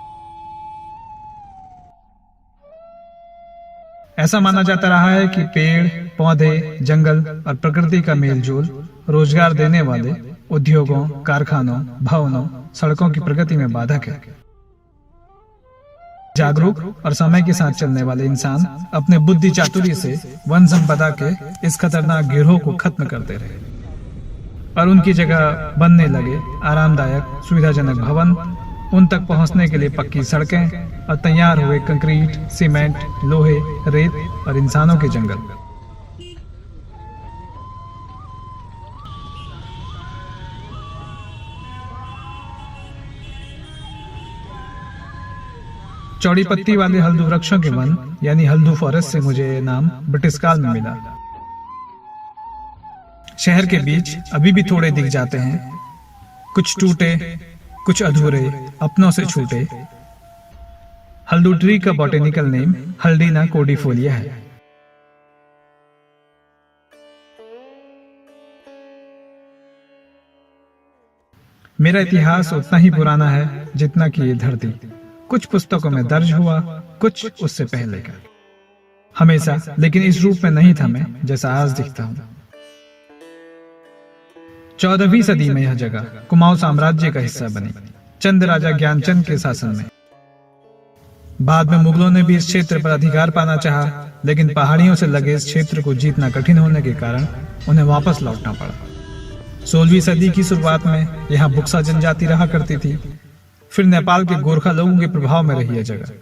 ऐसा माना जाता रहा है कि पेड़, पौधे, जंगल और प्रकृति का मेलजोल रोजगार देने वाले उद्योगों, कारखानों, भवनों, सड़कों की प्रगति में बाधक है। जागरूक और समय के साथ चलने वाले इंसान अपने बुद्धि चातुर्य से वन संपदा के इस खतरनाक गिरोह को खत्म करते रहे और उनकी जगह बनने लगे आरामदायक, सुविधाजनक भवन, उन तक पहुंचने के लिए पक्की सड़कें और तैयार हुए कंक्रीट, सीमेंट, लोहे, रेत और इंसानों के जंगल। चौड़ी पत्ती वाले हल्दू वृक्षों के वन यानी हल्दू फॉरेस्ट से मुझे ये नाम ब्रिटिश काल में मिला। शहर के बीच अभी भी थोड़े दिख जाते हैं, कुछ टूटे कुछ अधूरे, अपनों से छूटे। हल्दू ट्री का बॉटेनिकल नेम हल्दीना कोडिफोलिया है। मेरा इतिहास उतना ही पुराना है जितना कि ये धरती। कुछ पुस्तकों में दर्ज हुआ, कुछ उससे पहले का। हमेशा लेकिन इस रूप में नहीं था मैं जैसा आज दिखता हूं। 14वीं सदी में यह जगह कुमाऊं साम्राज्य का हिस्सा बनी, चंद राजा ज्ञानचंद के शासन में। बाद में मुगलों ने भी इस क्षेत्र पर अधिकार पाना चाहा, लेकिन पहाड़ियों से लगे इस क्षेत्र को जीतना कठिन होने के कारण उन्हें वापस लौटना पड़ा। 16वीं सदी की शुरुआत में यहाँ बुक्सा जनजाति रहा करती थी, फिर नेपाल के गोरखा लोगों के प्रभाव में रही यह जगह।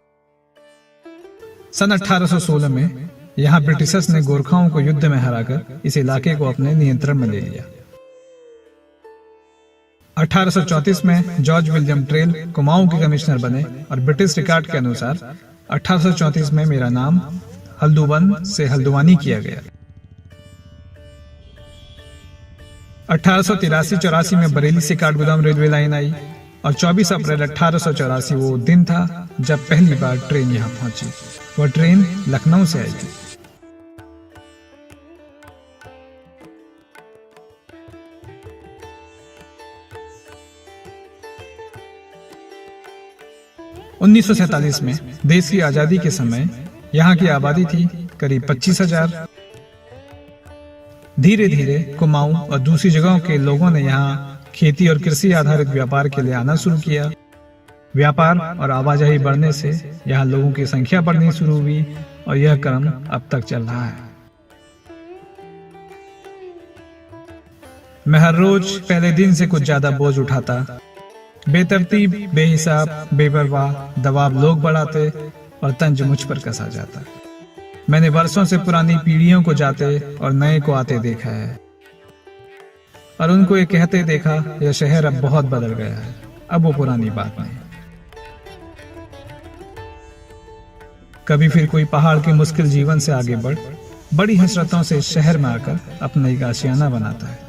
सन 1816 में यहाँ ब्रिटिशर्स ने गोरखाओं को युद्ध में हराकर इस इलाके को अपने नियंत्रण में ले लिया। 1834 में जॉर्ज विलियम ट्रेल कुमाऊं के कमिश्नर बने और ब्रिटिश रिकॉर्ड के अनुसार 1834 में मेरा नाम हल्दूवन से हल्द्वानी किया गया। 1883-84 में बरेली से काठगोदाम रेलवे लाइन आई और 24 अप्रैल 1884 वो दिन था जब पहली बार ट्रेन यहाँ पहुंची। वह ट्रेन लखनऊ से आई थी। (1947) में देश की आजादी के समय यहाँ की आबादी थी करीब 25,000। धीरे धीरे कुमाऊं और दूसरी जगहों के लोगों ने यहाँ खेती और कृषि आधारित व्यापार के लिए आना शुरू किया। व्यापार और आवाजाही बढ़ने से यहाँ लोगों की संख्या बढ़नी शुरू हुई और यह क्रम अब तक चल रहा है। मैं हर रोज पहले दिन से कुछ ज्यादा बोझ उठाता। बेतरतीब, बेहिसाब, बेपरवाह दबाव लोग बढ़ाते और तंज मुझ पर कसा जाता। मैंने वर्षों से पुरानी पीढ़ियों को जाते और नए को आते देखा है और उनको ये कहते देखा यह शहर अब बहुत बदल गया है, अब वो पुरानी बात नहीं। कभी फिर कोई पहाड़ के मुश्किल जीवन से आगे बढ़ बड़ी हसरतों से इस शहर में आकर अपना एक आशियाना बनाता है।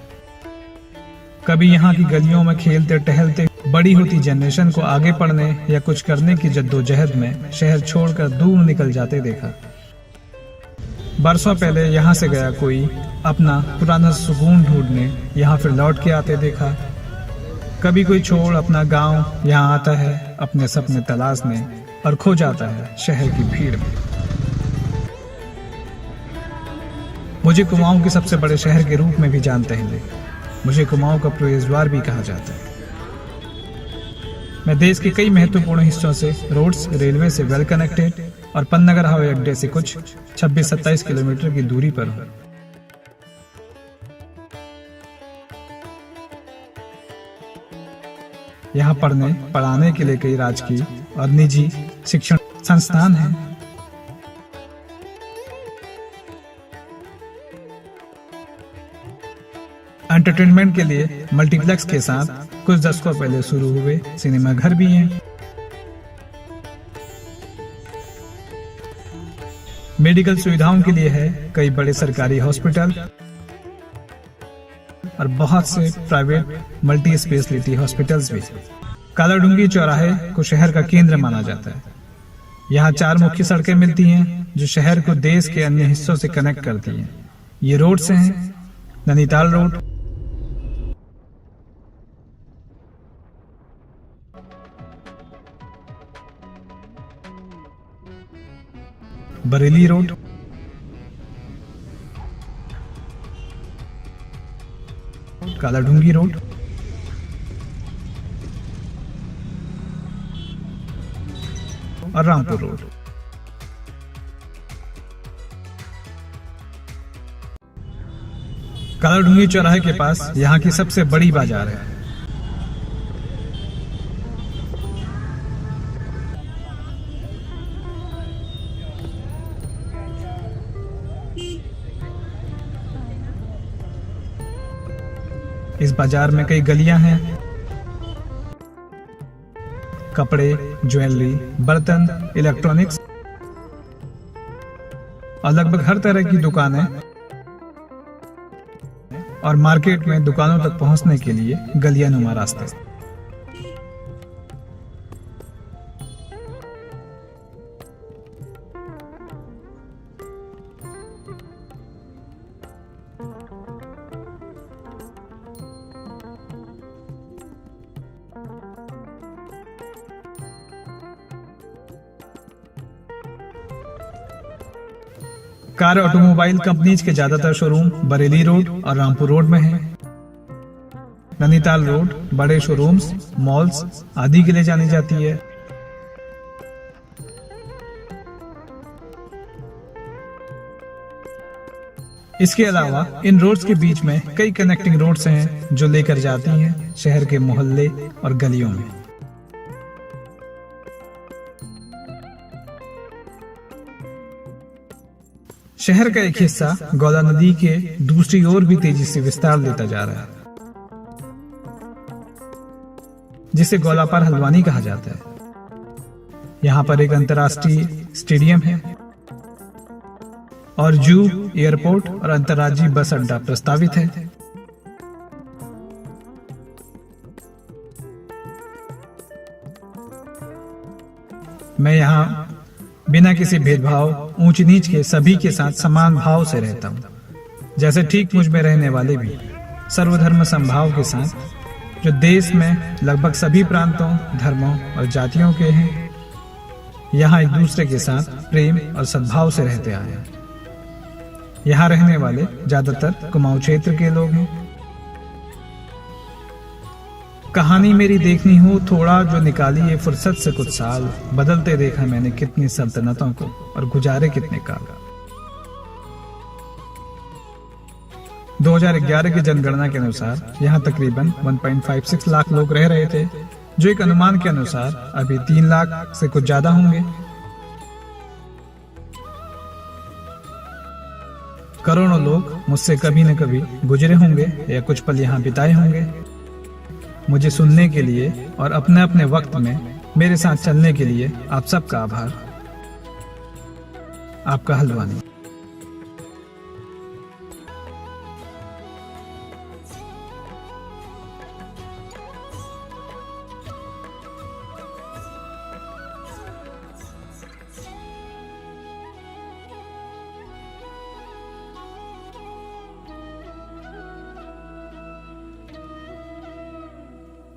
कभी यहाँ की गलियों में खेलते टहलते बड़ी होती जनरेशन को आगे पढ़ने या कुछ करने की जद्दोजहद में शहर छोड़कर दूर निकल जाते देखा। बरसों पहले यहाँ से गया कोई अपना पुराना सुकून ढूंढने यहाँ फिर लौट के आते देखा। कभी कोई छोड़ अपना गांव यहाँ आता है अपने सपने तलाशने और खो जाता है शहर की भीड़ में। मुझे कुमाऊं के सबसे बड़े शहर के रूप में भी जानते हैं लोग। मुझे कुमाऊं का प्रवेश द्वार भी कहा जाता है। मैं देश के कई महत्वपूर्ण हिस्सों से रोड्स, रेलवे से वेल कनेक्टेड और पन्नगर हवाई अड्डे से कुछ 26-27 किलोमीटर की दूरी पर हूँ। यहाँ पढ़ने पढ़ाने के लिए कई राजकीय और निजी शिक्षण संस्थान हैं। एंटरटेनमेंट के लिए मल्टीप्लेक्स के साथ कुछ दशकों पहले शुरू हुए सिनेमा घर भी हैं। मेडिकल सुविधाओं के लिए है कई बड़े सरकारी हॉस्पिटल और बहुत से प्राइवेट मल्टी स्पेशलिटी हॉस्पिटल्स भी। कालाडूंगी चौराहे को शहर का केंद्र माना जाता है। यहाँ 4 मुख्य सड़कें मिलती हैं जो शहर को देश के अन्य हिस्सों से कनेक्ट करती हैं। ये रोड से हैं Nainital road, Bareilly road, Kaladhungi road, और रामपुर रोड। कालाडूंगी चौराहे के पास यहाँ की सबसे बड़ी बाजार है। इस बाजार में कई गलियां हैं। कपड़े, ज्वेलरी, बर्तन, इलेक्ट्रॉनिक्स और लगभग हर तरह की दुकानें और मार्केट में दुकानों तक पहुंचने के लिए गलियानुमा रास्ते। कार ऑटोमोबाइल कंपनीज के ज्यादातर शोरूम बरेली रोड और रामपुर रोड में हैं। नैनीताल रोड बड़े शोरूम्स, मॉल्स आदि के लिए जानी जाती है। इसके अलावा इन रोड्स के बीच में कई कनेक्टिंग रोड्स हैं जो लेकर जाती हैं शहर के मोहल्ले और गलियों में। शहर का एक हिस्सा गौला नदी के दूसरी ओर भी तेजी से विस्तार लेता जा रहा है, जिसे गौलापार हल्द्वानी कहा जाता है। यहाँ पर एक अंतर्राष्ट्रीय स्टेडियम है और जू, एयरपोर्ट और अंतर्राज्यीय बस अड्डा प्रस्तावित है। मैं यहाँ बिना किसी भेदभाव, ऊंच नीच के सभी के साथ समान भाव से रहता हूँ, जैसे ठीक मुझ में रहने वाले भी सर्वधर्म समभाव के साथ, जो देश में लगभग सभी प्रांतों, धर्मों और जातियों के हैं, यहाँ एक दूसरे के साथ प्रेम और सद्भाव से रहते आए हैं। यहाँ रहने वाले ज्यादातर कुमाऊं क्षेत्र के लोग हैं। कहानी मेरी देखनी हो थोड़ा जो निकाली ये फुर्सत से कुछ साल, बदलते देखा मैंने कितनी सल्तनतों को और गुजारे कितने काल। 2011 की जनगणना के अनुसार यहाँ तकरीबन 1.56 लाख लोग रह रहे थे, जो एक अनुमान के अनुसार अभी 3 लाख से कुछ ज्यादा होंगे। करोड़ों लोग मुझसे कभी न कभी गुजरे होंगे या कुछ पल यहाँ बिताए होंगे। मुझे सुनने के लिए और अपने अपने वक्त में मेरे साथ चलने के लिए आप सबका आभार। आपका हल्द्वानी।